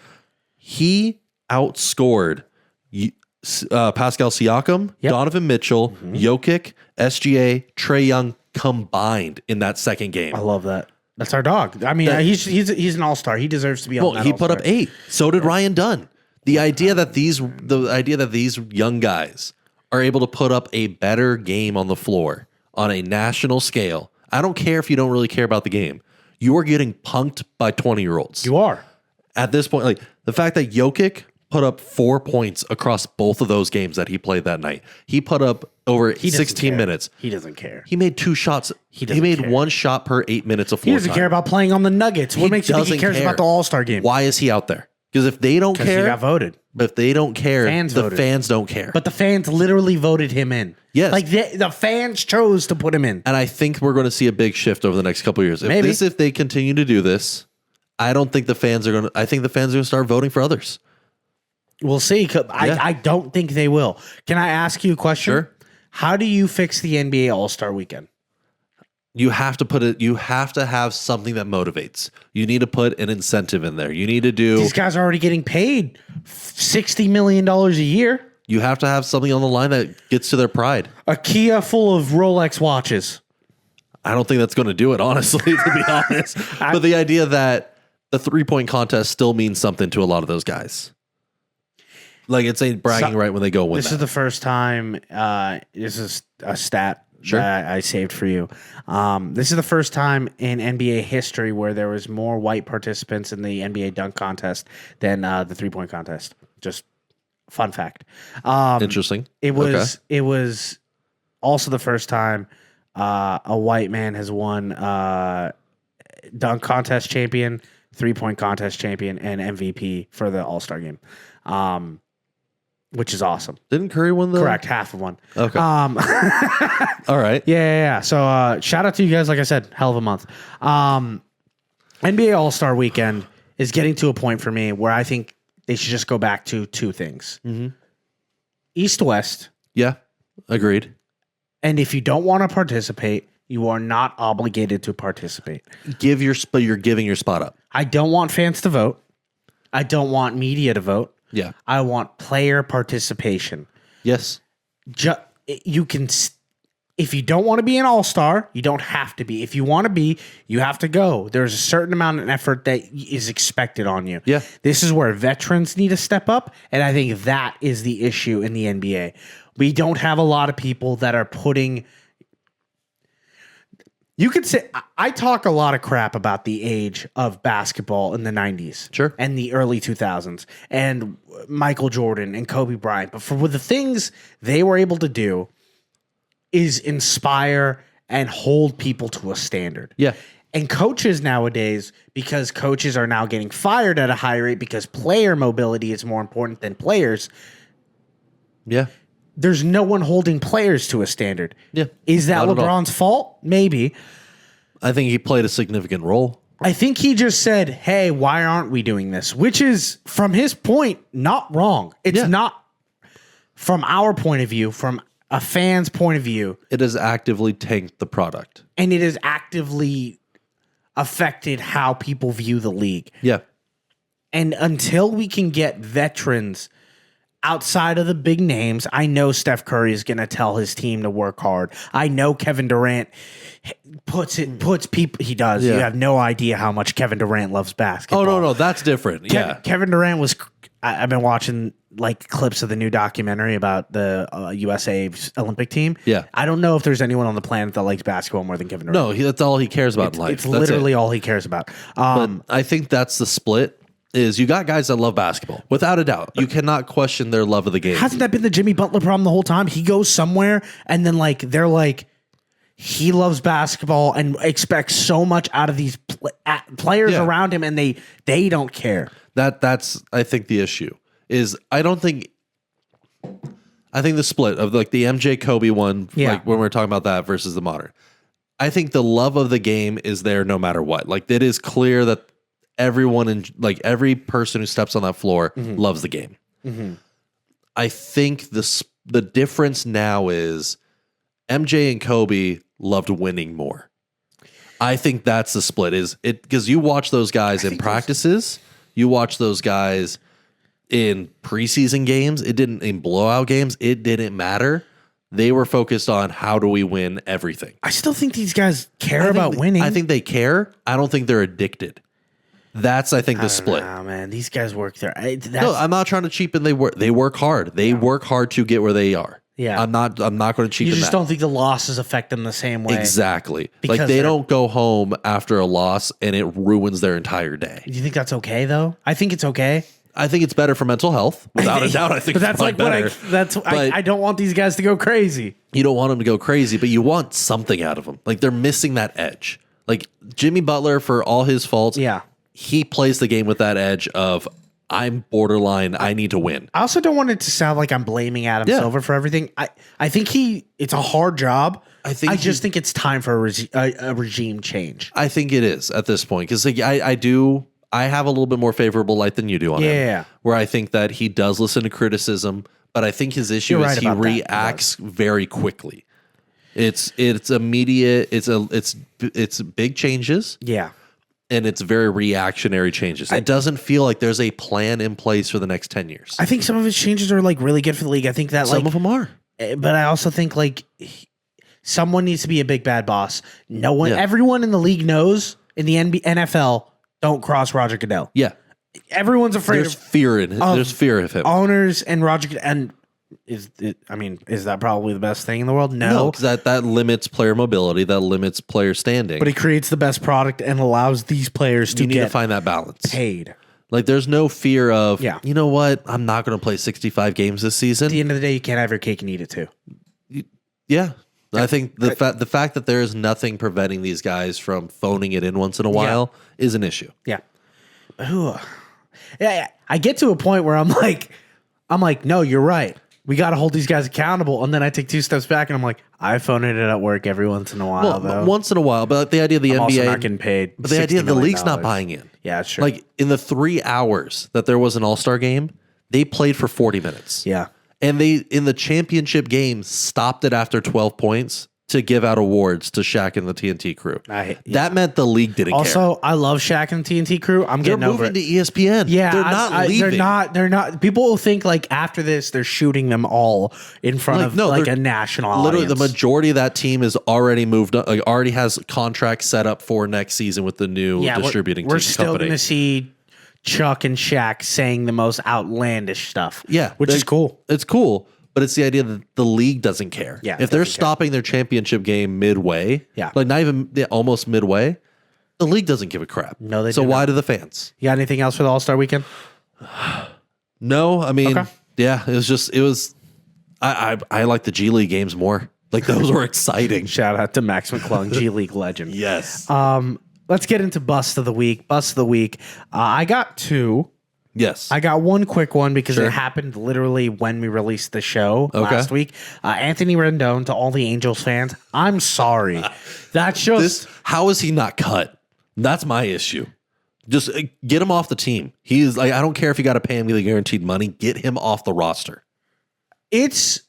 He outscored Pascal Siakam, Donovan Mitchell, Jokic, SGA, Trae Young combined in that second game. I love that. That's our dog. I mean, he's an all-star. He deserves to be on that he all-star. put up 8. So did Ryan Dunn. The idea that these young guys are able to put up a better game on the floor on a national scale. I don't care if you don't really care about the game. You are getting punked by 20-year-olds. You are. At this point, like the fact that Jokic put up 4 points across both of those games that he played that night. He put up over 16 minutes. He doesn't care. He made 2 shots. He made 1 shot per 8 minutes of floor time. He doesn't care about playing on the Nuggets. What makes you think he cares about the All-Star game? Why is he out there? Because if they don't care, he got voted. But if they don't care, the fans don't care. But the fans literally voted him in. Yes. Like the fans chose to put him in. And I think we're going to see a big shift over the next couple of years. If they continue to do this, I don't think the fans are going to. I think the fans are going to start voting for others. We'll see. I don't think they will. Can I ask you a question? Sure. How do you fix the NBA All-Star Weekend? You have to have something that motivates. You need to put an incentive in there. You need to do. These guys are already getting paid $60 million a year. You have to have something on the line that gets to their pride. A Kia full of Rolex watches. I don't think that's going to do it, honestly, to be honest. But the idea that the 3-point contest still means something to a lot of those guys. Like it's a bragging right when they go win. This is the first time. This is a stat that I saved for you. This is the first time in NBA history where there was more white participants in the NBA dunk contest than the 3-point contest. Just fun fact. Interesting. It was also the first time a white man has won dunk contest champion, 3-point contest champion, and MVP for the All-Star game. Which is awesome. Didn't Curry win the... Correct, half of one. Okay. All right. Yeah. So shout out to you guys. Like I said, hell of a month. NBA All-Star Weekend is getting to a point for me where I think they should just go back to 2 things. East-West. Yeah, agreed. And if you don't want to participate, you are not obligated to participate. You're giving your spot up. I don't want fans to vote. I don't want media to vote. Yeah. I want player participation. Yes. You can, if you don't want to be an all-star, you don't have to be. If you want to be, you have to go. There's a certain amount of effort that is expected on you. Yeah. This is where veterans need to step up, and I think that is the issue in the NBA. We don't have a lot of people that are putting... You could say I talk a lot of crap about the age of basketball in the 90s. Sure. And the early 2000s and Michael Jordan and Kobe Bryant. But for the things they were able to do is inspire and hold people to a standard. Yeah. And coaches nowadays, because coaches are now getting fired at a high rate because player mobility is more important than players. Yeah. There's no one holding players to a standard. Yeah. Is that LeBron's fault? Maybe. I think he played a significant role. I think he just said, hey, why aren't we doing this? Which is, from his point, not wrong. It's not. from our point of view, from a fan's point of view, It has actively tanked the product. and it has actively affected how people view the league. Yeah. And until we can get veterans outside of the big names, I know Steph Curry is going to tell his team to work hard. I know Kevin Durant puts people. He does. Yeah. You have no idea how much Kevin Durant loves basketball. Oh, no, that's different. Yeah. Kevin Durant was. I've been watching like clips of the new documentary about the USA Olympic team. Yeah. I don't know if there's anyone on the planet that likes basketball more than Kevin Durant. No, that's all he cares about in life. It's That's literally it. all he cares about. But I think that's the split. Is you got guys that love basketball, without a doubt. You cannot question their love of the game. Hasn't that been the Jimmy Butler problem the whole time? He goes somewhere and then like they're like he loves basketball and expects so much out of these players Yeah. around him, and they don't care. That's I think the issue is I think the split of like the MJ Kobe one, Yeah. like when we're talking about that versus the modern. I think the love of the game is there no matter what. Like it is clear that everyone in like every person who steps on that floor loves the game. I think the difference now is MJ and Kobe loved winning more. I think that's the split is it because you watch those guys in practices, you watch those guys in preseason games, it didn't in blowout games, it didn't matter. They were focused on how do we win everything. I still think these guys care about winning. I think they care. I don't think they're addicted. That's I think the split. Oh man, these guys work there. No, I'm not trying to cheapen. They work hard. They work hard to get where they are. Yeah. I'm not going to cheapen You just that. don't think the losses affect them the same way. Exactly. Because Like they they're- don't go home after a loss and it ruins their entire day. Do you think that's okay though? I think it's okay. I think it's better for mental health. Without a doubt, I think But that's it's like better. I don't want these guys to go crazy. You don't want them to go crazy, but you want something out of them. Like they're missing that edge. Like Jimmy Butler, for all his faults, Yeah. he plays the game with that edge of I'm borderline. I need to win. I also don't want it to sound like I'm blaming Adam Yeah. Silver for everything. I think it's a hard job. I just think it's time for a regime change. I think it is at this point because like, I have a little bit more favorable light than you do on him. Yeah. Where I think that he does listen to criticism, but I think his issue You're is right he about that. He reacts very quickly. It's immediate. It's big changes. Yeah. And it's very reactionary changes. It doesn't feel like there's a plan in place for the next 10 years. I think some of his changes are like really good for the league. I think that Some of them are. but I also think like someone needs to be a big bad boss. No one, Yeah. everyone in the league knows in the NFL, don't cross Roger Goodell. Yeah. Everyone's afraid There's of fear in There's fear of him. owners and Roger Goodell. And is that probably the best thing in the world? No. 'Cause that limits player mobility. That limits player standing. But it creates the best product and allows these players to you need get to find that balance. paid. Like there's no fear of, Yeah. you know what? I'm not going to play 65 games this season. At the end of the day, you can't have your cake and eat it too. Yeah. I think the fact that there is nothing preventing these guys from phoning it in once in a while is an issue. Yeah. Ugh. Yeah. I get to a point where I'm like, no, you're right. We got to hold these guys accountable. And then I take two steps back and I'm like, I phone it at work every once in a while, though. Once in a while, but the idea of the I'm NBA also not getting paid. but the idea of the $60 league's not million. buying in. Yeah, sure. Like in the 3 hours that there was an All-Star game, they played for 40 minutes. Yeah. And they in the championship game stopped it after 12 points to give out awards to Shaq and the TNT crew. That meant the league didn't care. Also, I love Shaq and the TNT crew. I'm They're getting over moving it. to ESPN. Yeah, they're not leaving. They're not. People will think like after this, they're shooting them all in front of like a national Literally, audience. the majority of that team is already moved up, like already has contracts set up for next season with the new distributing we're team still company. going to see Chuck and Shaq saying the most outlandish stuff. Yeah, which is cool. It's cool, but it's the idea that the league doesn't care. Yeah, if they're doesn't care. stopping their championship game midway, Yeah. like not even almost midway, the league doesn't give a crap. No, they So do why not. do the fans? You got anything else for the All-Star weekend? No, I mean, Okay. yeah, it was. I like the G League games more. Like those were exciting. Shout out to Max McClung, G League legend. Yes. Let's get into Bust of the Week. Bust of the Week. I got two. Yes. I got one quick one because Sure. it happened literally when we released the show Okay. last week. Anthony Rendon, to all the Angels fans, I'm sorry. That's just How is he not cut? That's my issue. Just get him off the team. He's like, I don't care if you got to pay him the guaranteed money. Get him off the roster. It's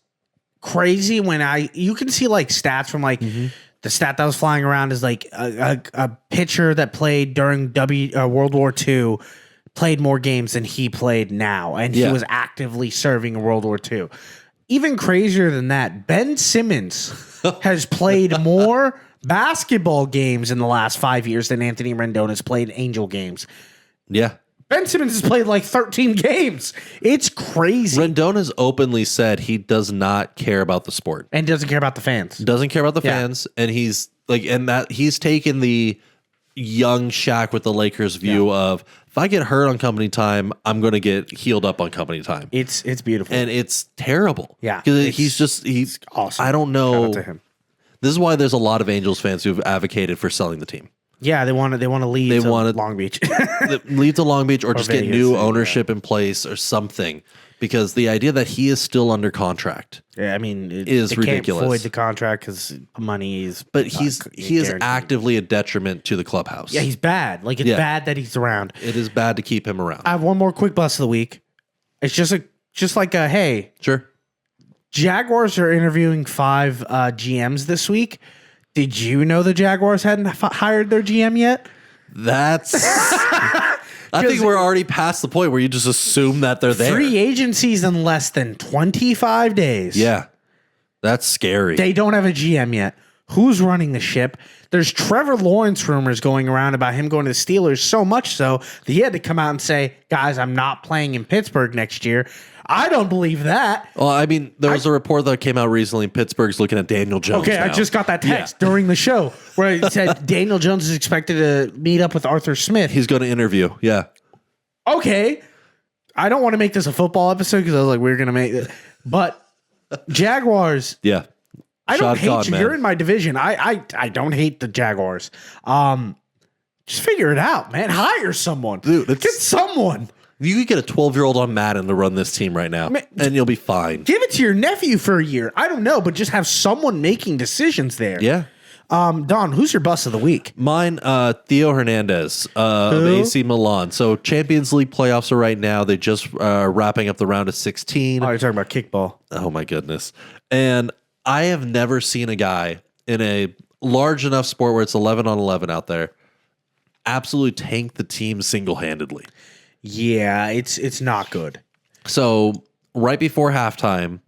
crazy when you can see like stats from like the stat that was flying around is like a pitcher that played during World War II played more games than he played now, and he was actively serving in World War II. Even crazier than that, Ben Simmons has played more basketball games in the last 5 years than Anthony Rendon has played Angel games. Yeah. Ben Simmons has played like 13 games. It's crazy. Rendon has openly said he does not care about the sport. And doesn't care about the fans. Doesn't care about the fans. And he's taken the young Shaq with the Lakers view of, if I get hurt on company time, I'm going to get healed up on company time. It's beautiful. And it's terrible. Yeah. Because he's awesome. I don't know. Shout out to him. This is why there's a lot of Angels fans who've advocated for selling the team. Yeah, they want to leave to Long Beach. Leave to Long Beach or just Vegas, get new ownership in place or something. Because the idea that he is still under contract, I mean, is ridiculous. Can't void the contract because money is. But he is actively a detriment to the clubhouse. Yeah, he's bad. Like it's bad that he's around. It is bad to keep him around. I have one more quick bust of the week. It's just like a hey, sure. Jaguars are interviewing 5 GMs this week. Did you know the Jaguars hadn't hired their GM yet? That's. I think we're already past the point where you just assume that they're there. Free agency's in less than 25 days. Yeah. That's scary. They don't have a GM yet. Who's running the ship? There's Trevor Lawrence rumors going around about him going to the Steelers, so much so that he had to come out and say, guys, I'm not playing in Pittsburgh next year. I don't believe that. Well, I mean, there was a report that came out recently. Pittsburgh's looking at Daniel Jones. Okay, now. I just got that text during the show where it said Daniel Jones is expected to meet up with Arthur Smith. He's going to interview. Yeah. Okay. I don't want to make this a football episode because I was like, we're going to make it. But Jaguars. Yeah. I don't hate you. Man. You're in my division. I don't hate the Jaguars. Just figure it out, man. Hire someone. Dude, get someone. You could get a 12-year-old on Madden to run this team right now, and you'll be fine. Give it to your nephew for a year. I don't know, but just have someone making decisions there. Yeah. Don, who's your bust of the week? Mine, Theo Hernandez of AC Milan. So Champions League playoffs are right now. They just wrapping up the round of 16. Oh, you're talking about kickball. Oh, my goodness. And I have never seen a guy in a large enough sport where it's 11 on 11 out there absolutely tank the team single-handedly. Yeah, it's not good. So right before halftime,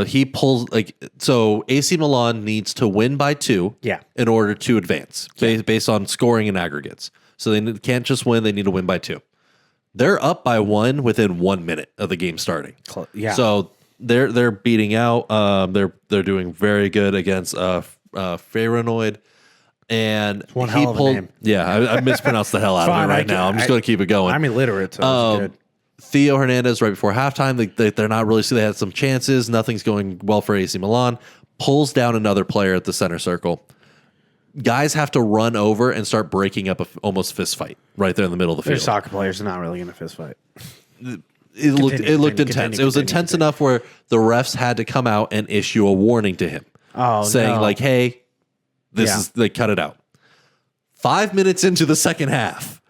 he pulls so AC Milan needs to win by 2 in order to advance based on scoring and aggregates. So they can't just win, they need to win by 2. They're up by 1 within 1 minute of the game starting. Yeah. So they're beating out. They're doing very good against Feyenoord. And one hell of a name. Yeah, I mispronounced the hell out of it right now. I'm just going to keep it going. I'm illiterate, so it's good. Theo Hernandez right before halftime. They're not really. So they had some chances. Nothing's going well for AC Milan. Pulls down another player at the center circle. Guys have to run over and start breaking up almost fist fight right there in the middle of the field. They're soccer players are not really in a fist fight. It looked intense. It was intense enough where the refs had to come out and issue a warning to him, saying like, "Hey, this is they cut it out." 5 minutes into the second half,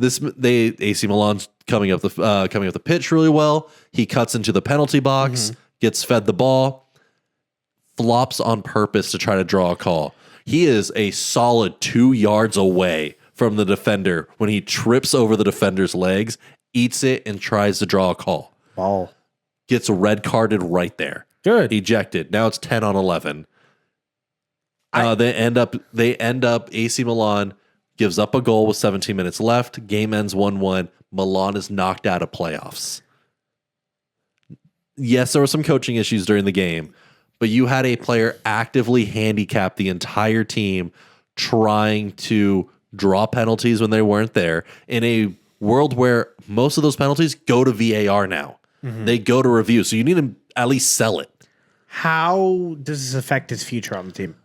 AC Milan's coming up the pitch really well. He cuts into the penalty box, gets fed the ball, flops on purpose to try to draw a call. He is a solid 2 yards away from the defender when he trips over the defender's legs, eats it, and tries to draw a call. Ball. Gets red carded right there. Good. Ejected. Now it's 10 on 11. They end up AC Milan gives up a goal with 17 minutes left. Game ends 1-1. Milan is knocked out of playoffs. Yes, there were some coaching issues during the game, but you had a player actively handicap the entire team trying to draw penalties when they weren't there in a world where most of those penalties go to VAR now. They go to review, so you need to at least sell it. How does this affect his future on the team?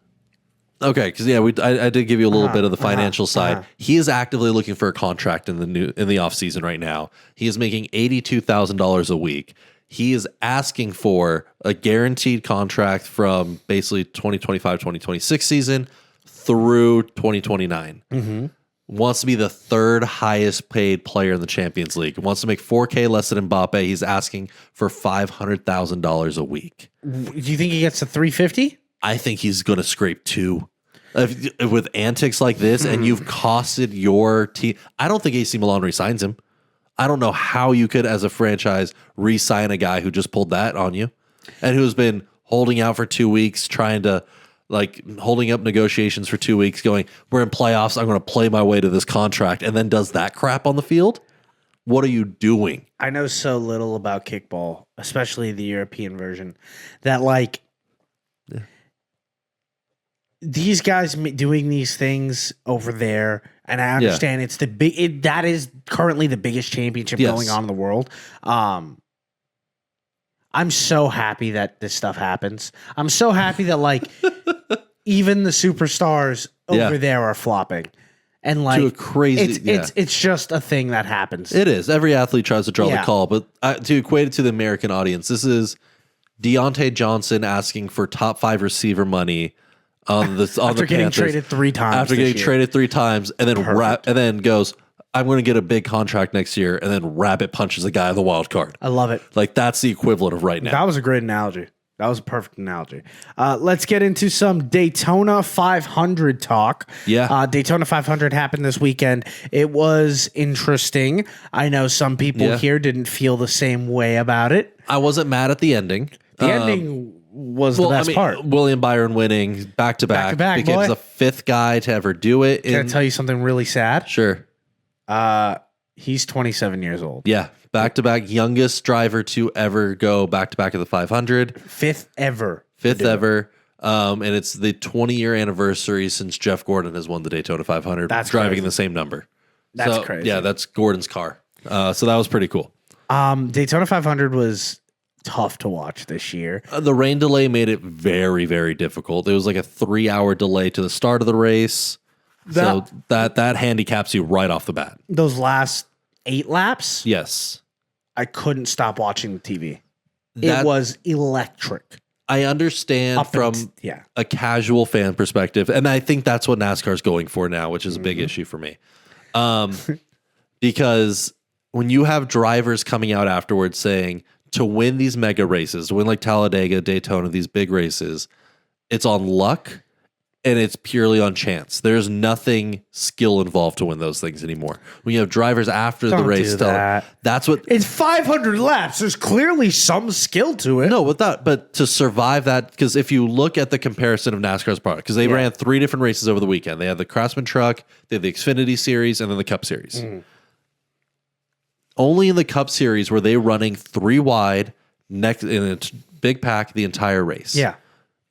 Okay, because I did give you a little bit of the financial side. He is actively looking for a contract in the offseason right now. He is making $82,000 a week. He is asking for a guaranteed contract from basically 2025-2026 season through 2029. wants to be the third highest paid player in the Champions League. Wants to make $4K less than Mbappe. He's asking for $500,000 a week. Do you think he gets to 350? I think he's going to scrape 2. With antics like this, and you've costed your team. I don't think AC Milan resigns him. I don't know how you could, as a franchise, re-sign a guy who just pulled that on you and who's been holding out for 2 weeks, trying to, holding up negotiations for 2 weeks, going, we're in playoffs, I'm going to play my way to this contract, and then does that crap on the field? What are you doing? I know so little about kickball, especially the European version, that, these guys doing these things over there, and I understand it's the big. That is currently the biggest championship going on in the world. I'm so happy that this stuff happens. I'm so happy that even the superstars over there are flopping, and to a crazy. It's just a thing that happens. It is. Every athlete tries to draw the call, but to equate it to the American audience, this is Deontay Johnson asking for top 5 receiver money. After getting traded 3 times. After getting traded 3 times, and then goes, I'm going to get a big contract next year, and then rabbit punches a guy on the wild card. I love it. That's the equivalent of right now. That was a great analogy. That was a perfect analogy. Let's get into some Daytona 500 talk. Yeah. Daytona 500 happened this weekend. It was interesting. I know some people here didn't feel the same way about it. I wasn't mad at the ending. The ending was the best part. William Byron winning back-to-back became the 5th guy to ever do it. Can I tell you something really sad? Sure. He's 27 years old. Yeah. Back-to-back, youngest driver to ever go back-to-back of the 500. 5th ever. 5th ever. And it's the 20-year anniversary since Jeff Gordon has won the Daytona 500. That's driving crazy. in the same number. That's crazy. Yeah, that's Gordon's car. So that was pretty cool. Daytona 500 was tough to watch this year. The rain delay made it very, very difficult. It was like a 3-hour delay to the start of the race. So that handicaps you right off the bat. Those last 8 laps? Yes. I couldn't stop watching the TV. It was electric. I understand from a casual fan perspective, and I think that's what NASCAR is going for now, which is a big issue for me. Because when you have drivers coming out afterwards saying, to win these mega races, to win like Talladega, Daytona, these big races, it's on luck and it's purely on chance. There's nothing skill involved to win those things anymore. When you have drivers after the race, that's what it's 500 laps. There's clearly some skill to it. No, but to survive that, because if you look at the comparison of NASCAR's product, because they ran 3 different races over the weekend. They had the Craftsman Truck, they had the Xfinity Series, and then the Cup Series. Only in the Cup Series were they running 3 wide next in a big pack the entire race. Yeah.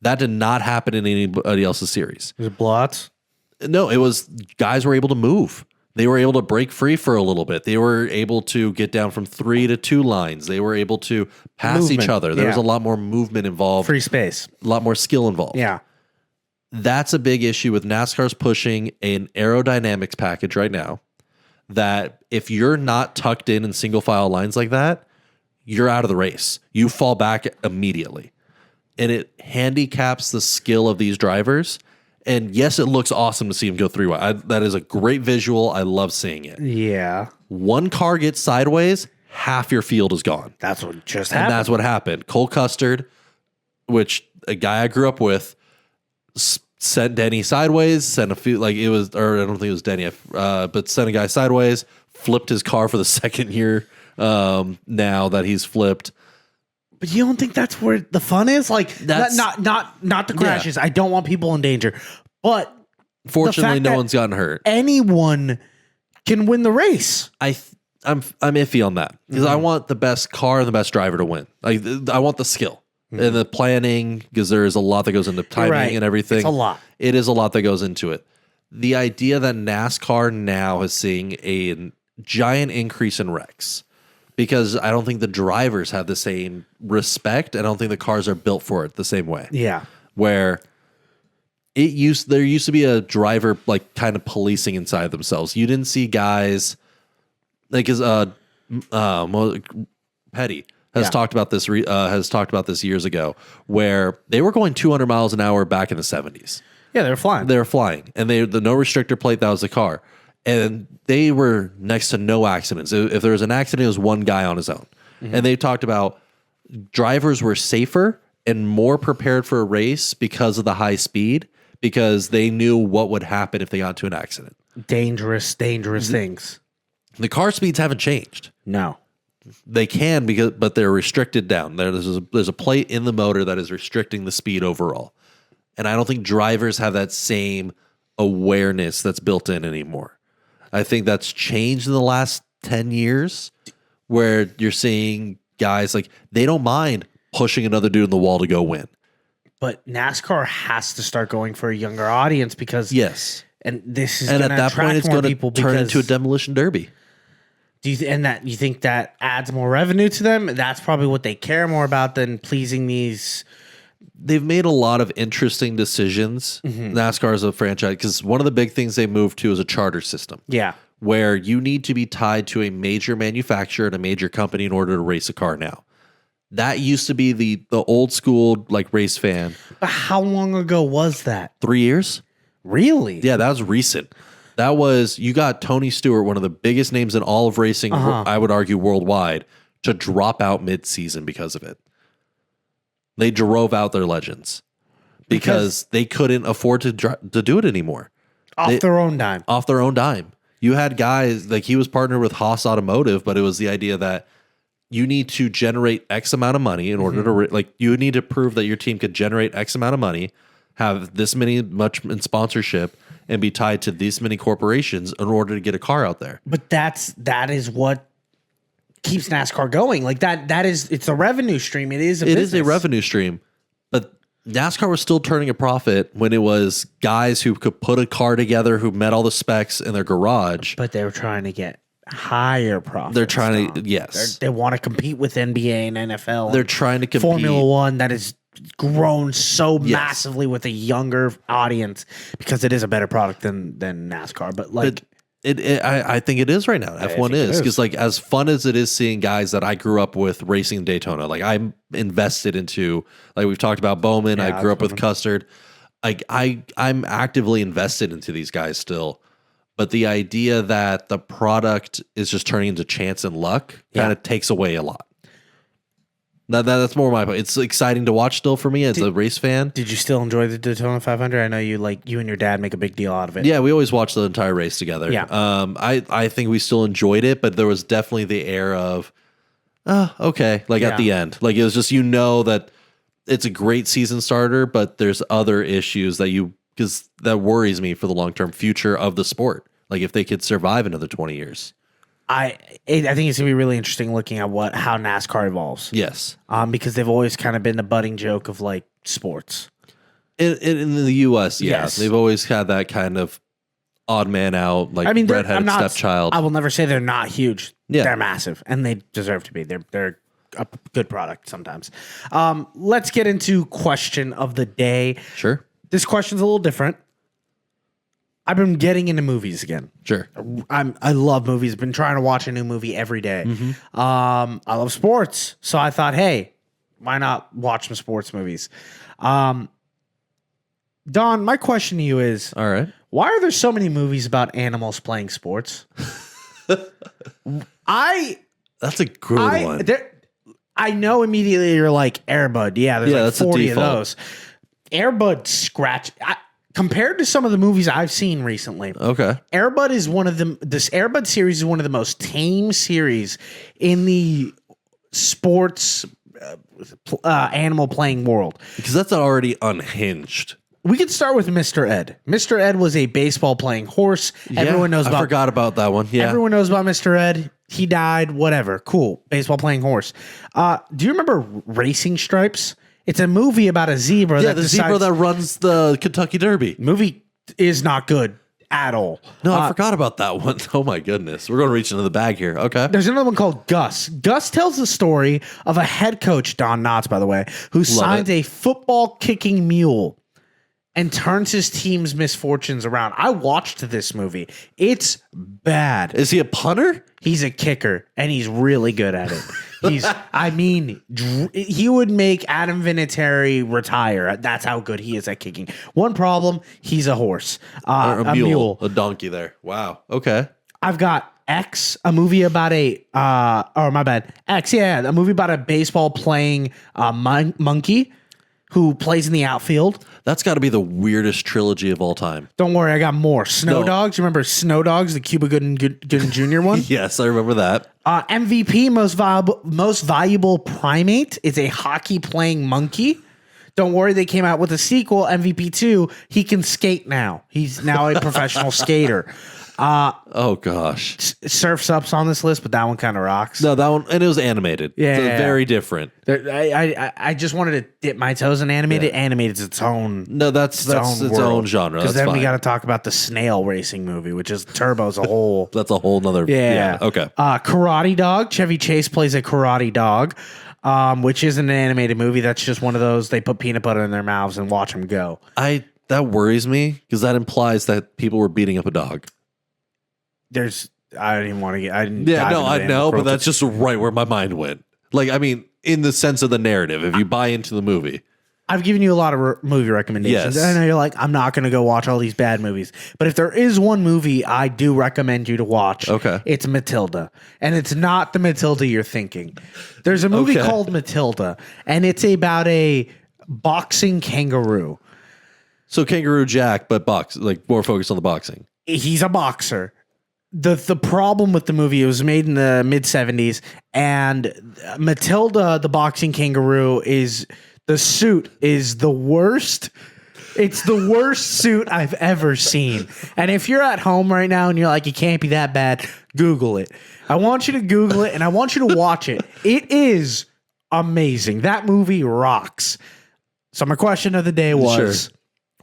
That did not happen in anybody else's series. Was it blowouts? No, it was guys were able to move. They were able to break free for a little bit. They were able to get down from 3 to 2 lines. They were able to pass each other. There was a lot more movement involved. Free space. A lot more skill involved. Yeah. That's a big issue with NASCAR's pushing an aerodynamics package right now. That if you're not tucked in single file lines like that, you're out of the race. You fall back immediately. And it handicaps the skill of these drivers. And yes, it looks awesome to see them go 3 wide. That is a great visual. I love seeing it. Yeah. One car gets sideways, half your field is gone. That's what just happened. And that's what happened. Cole Custard, which a guy I grew up with, sent Denny sideways, sent a few, I don't think it was Denny, but sent a guy sideways, flipped his car for the 2nd year now that he's flipped. But you don't think that's where the fun is? That's not the crashes. Yeah. I don't want people in danger. But fortunately, no one's gotten hurt. Anyone can win the race. I'm iffy on that because I want the best car and the best driver to win. I want the skill. And the planning, because there is a lot that goes into timing and everything. It's a lot. It is a lot that goes into it. The idea that NASCAR now is seeing a giant increase in wrecks, because I don't think the drivers have the same respect. I don't think the cars are built for it the same way. Yeah. Where there used to be a driver kind of policing inside themselves. You didn't see guys Petty has talked about this years ago, where they were going 200 miles an hour back in the 70s. Yeah, they were flying. They were flying, and the no restrictor plate, that was the car. and they were next to no accidents. If there was an accident, it was one guy on his own. And they talked about drivers were safer and more prepared for a race because of the high speed, because they knew what would happen if they got into an accident. Dangerous things. The car speeds haven't changed. No. They can, but they're restricted down. There's a plate in the motor that is restricting the speed overall. And I don't think drivers have that same awareness that's built in anymore. I think that's changed in the last 10 years, where you're seeing guys like they don't mind pushing another dude in the wall to go win. But NASCAR has to start going for a younger audience because and this is and at that point it's going to turn into a demolition derby. Do you think that adds more revenue to them? That's probably what they care more about than pleasing these. They've made a lot of interesting decisions. NASCAR is a franchise because one of the big things they moved to is a charter system. Yeah. Where you need to be tied to a major manufacturer and a major company in order to race a car now. That used to be the old school like race fan. But how long ago was that? 3 years? Really? Yeah, that was recent. That was, you got Tony Stewart, one of the biggest names in all of racing, I would argue worldwide, to drop out mid-season because of it. They drove out their legends because they couldn't afford to do it anymore. Off their own dime. Off their own dime. You had guys, like he was partnered with Haas Automotive, but it was the idea that you need to generate X amount of money in order to, you need to prove that your team could generate X amount of money, have this much in sponsorship, and be tied to these many corporations in order to get a car out there. But that is what keeps NASCAR going. Like it's a revenue stream. It is a revenue stream. But NASCAR was still turning a profit when it was guys who could put a car together who met all the specs in their garage. But they were trying to get higher profits. They're trying to, yes. They want to compete with NBA and NFL. They're trying to compete. Formula One that is grown so massively with a younger audience because it is a better product than NASCAR. But like I think it is right now. F1 is because like as fun as it is seeing guys that I grew up with racing Daytona, like I'm invested into, like we've talked about Bowman. I grew up with Custard. Like I'm actively invested into these guys still. But the idea that the product is just turning into chance and luck kind of takes away a lot. That's more my point. It's exciting to watch still for me as a race fan. Did you still enjoy the Daytona 500? I know you and your dad make a big deal out of it. Yeah, we always watch the entire race together. Yeah. I think we still enjoyed it, but there was definitely the air of, okay, like at the end. Like it was just, that it's a great season starter, but there's other issues because that worries me for the long-term future of the sport. Like if they could survive another 20 years. I think it's gonna be really interesting looking at how NASCAR evolves. Yes, because they've always kind of been the budding joke of like sports. In the U.S., yes, they've always had that kind of odd man out, like redheaded stepchild. I will never say they're not huge. Yeah. They're massive, and they deserve to be. They're a good product sometimes. Let's get into question of the day. Sure, this question's a little different. I've been getting into movies again. Sure. I love movies. Been trying to watch a new movie every day. I love sports. So I thought, hey, why not watch some sports movies? Don, my question to you is, all right, why are there so many movies about animals playing sports? That's a good one. I know immediately you're like Air Bud. Yeah, there's like 40 of those. Air Bud scratch... Compared to some of the movies I've seen recently, Air Bud is this Air Bud series is one of the most tame series in the sports animal playing world. Because that's already unhinged. We could start with Mr. Ed. Mr. Ed was a baseball playing horse. Everyone knows about. I forgot about that one. Yeah, everyone knows about Mr. Ed. He died. Whatever. Cool. Baseball playing horse. Do you remember Racing Stripes? It's a movie about a zebra. Yeah, zebra that runs the Kentucky Derby. Movie is not good at all. No, I forgot about that one. Oh my goodness. We're going to reach into the bag here. Okay. There's another one called Gus. Gus tells the story of a head coach, Don Knotts, by the way, who signs a football kicking mule and turns his team's misfortunes around. I watched this movie. It's bad. Is he a punter? He's a kicker, and he's really good at it. He would make Adam Vinatieri retire. That's how good he is at kicking. One problem, he's a horse. Or a mule. A donkey there. Wow. Okay. I've got X, a movie about X, a movie about a baseball playing monkey who plays in the outfield. That's got to be the weirdest trilogy of all time. Don't worry, I got more. Snow Dogs. You remember Snow Dogs, the Cuba Gooding Jr. one? Yes, I remember that. MVP, most valuable primate, is a hockey playing monkey. Don't worry, they came out with a sequel, MVP 2. He can skate now. He's now a professional skater. Oh gosh, Surf's Up's on this list, but that one kind of rocks. No, that one, and it was animated. Yeah, so very different. I just wanted to dip my toes in animated. Yeah. Animated's its own. No, that's its own genre. Because then we got to talk about the snail racing movie, which is Turbo's a whole. That's a whole nother. Yeah. Okay. Karate Dog. Chevy Chase plays a karate dog, which isn't an animated movie. That's just one of those they put peanut butter in their mouths and watch them go. That worries me because that implies that people were beating up a dog. I didn't even want to get. I didn't. Yeah, no, I know, but that's just right where my mind went. Like, I mean, in the sense of the narrative, if you buy into the movie. I've given you a lot of movie recommendations. Yes. I know you're like, I'm not going to go watch all these bad movies. But if there is one movie I do recommend you to watch, it's Matilda. And it's not the Matilda you're thinking. There's a movie called Matilda, and it's about a boxing kangaroo. So Kangaroo Jack, but more focused on the boxing. He's a boxer. The problem with the movie, it was made in the mid-70s, and Matilda, the boxing kangaroo, the suit is the worst. It's the worst suit I've ever seen. And if you're at home right now and you're like, it can't be that bad, Google it. I want you to Google it, and I want you to watch it. It is amazing. That movie rocks. So my question of the day was,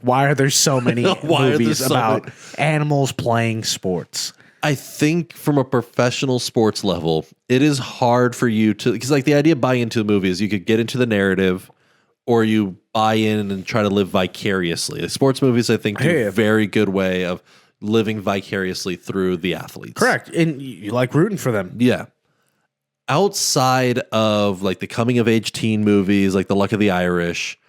why are there so many movies about animals playing sports? I think from a professional sports level, it is hard for you to, because like the idea of buying into the movie is you could get into the narrative or you buy in and try to live vicariously. Like sports movies, I think, do a very good way of living vicariously through the athletes. Correct. And you like rooting for them. Yeah. Outside of like the coming of age teen movies, like The Luck of the Irish,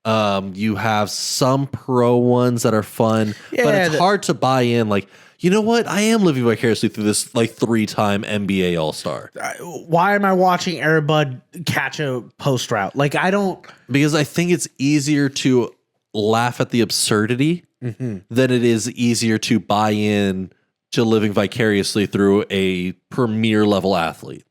you have some pro ones that are fun, but it's hard to buy in. Like, you know what? I am living vicariously through this like 3-time NBA All-Star. Why am I watching Airbud catch a post route? Like, I don't. Because I think it's easier to laugh at the absurdity than it is easier to buy in to living vicariously through a premier level athlete.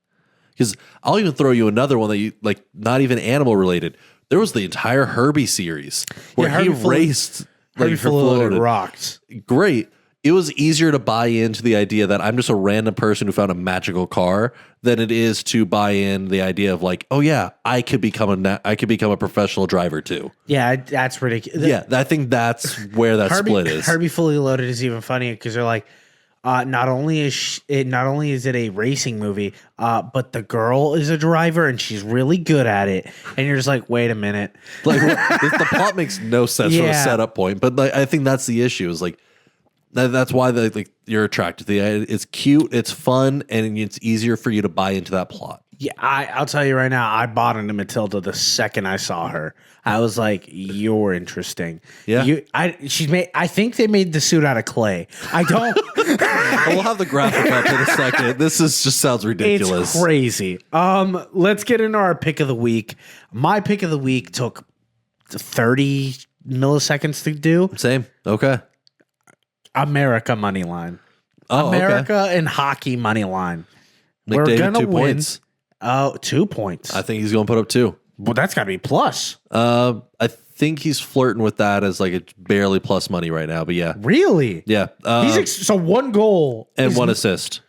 Because I'll even throw you another one that you like, not even animal related. There was the entire Herbie series where he raced. Herbie Fully rocked. Great. It was easier to buy into the idea that I'm just a random person who found a magical car than it is to buy in the idea of like, oh yeah, I could become a professional driver too. Yeah, that's ridiculous. Yeah, I think that's where that split is. Herbie Fully Loaded is even funnier because they're like, not only is it a racing movie, but the girl is a driver and she's really good at it. And you're just like, wait a minute, like the plot makes no sense from a setup point. But like, I think that's the issue. Is like. That's why you're attracted to it. It's cute, it's fun, and it's easier for you to buy into that plot. Yeah, I'll tell you right now, I bought into Matilda the second I saw her. I was like, "You're interesting." Yeah, I think they made the suit out of clay. I don't. We'll have the graphic up in a second. This just sounds ridiculous. It's crazy. Let's get into our pick of the week. My pick of the week took 30 milliseconds to do. Same. Okay. America money line. And hockey money line. McDavid, We're gonna 2 win. points. Oh, 2 points. I think he's going to put up 2. Well, that's got to be plus. I think he's flirting with that as like it's barely plus money right now. But yeah, really, yeah. So 1 goal and 1 assist.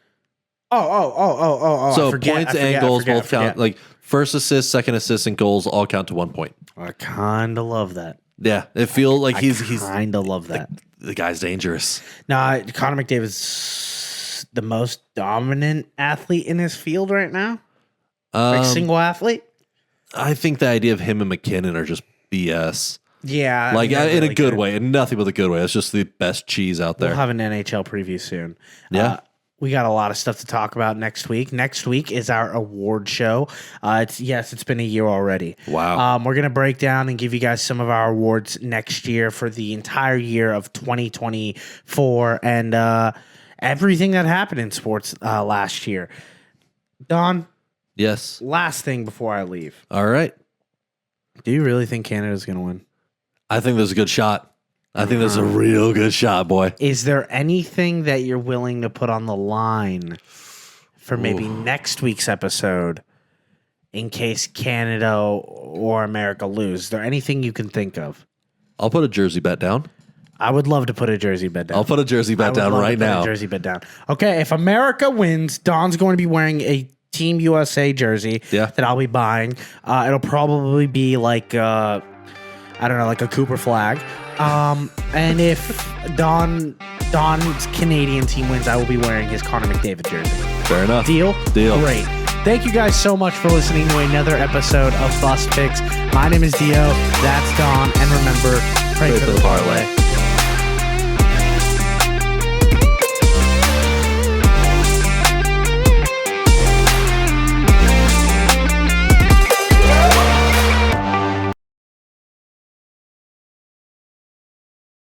Oh. So points and goals both count. Like first assist, second assist, and goals all count to 1 point. I kind of love that. Yeah, it feels like he's kind of love that. The guy's dangerous. Nah, Connor McDavid's the most dominant athlete in his field right now. Like single athlete. I think the idea of him and McKinnon are just BS. Yeah, like in a good way, and nothing but a good way. It's just the best cheese out there. We'll have an NHL preview soon. Yeah. We got a lot of stuff to talk about next week. Next week is our award show. It's been a year already. Wow. We're going to break down and give you guys some of our awards next year for the entire year of 2024 and everything that happened in sports last year. Don? Yes. Last thing before I leave. All right. Do you really think Canada's going to win? I think there's a good shot. I think that's a real good shot, boy. Is there anything that you're willing to put on the line for maybe next week's episode in case Canada or America lose? Is there anything you can think of? I'll put a jersey bet down. I would love to put a jersey bet down. I'll put a jersey bet down right now. Jersey bet down. Okay, if America wins, Don's going to be wearing a Team USA jersey that I'll be buying. It'll probably be like I don't know, like a Cooper flag. And if Don's Canadian team wins, I will be wearing his Connor McDavid jersey. Fair enough. Deal? Deal. Great. Thank you guys so much for listening to another episode of Bust Picks. My name is Dio. That's Don. And remember, pray for the parlay.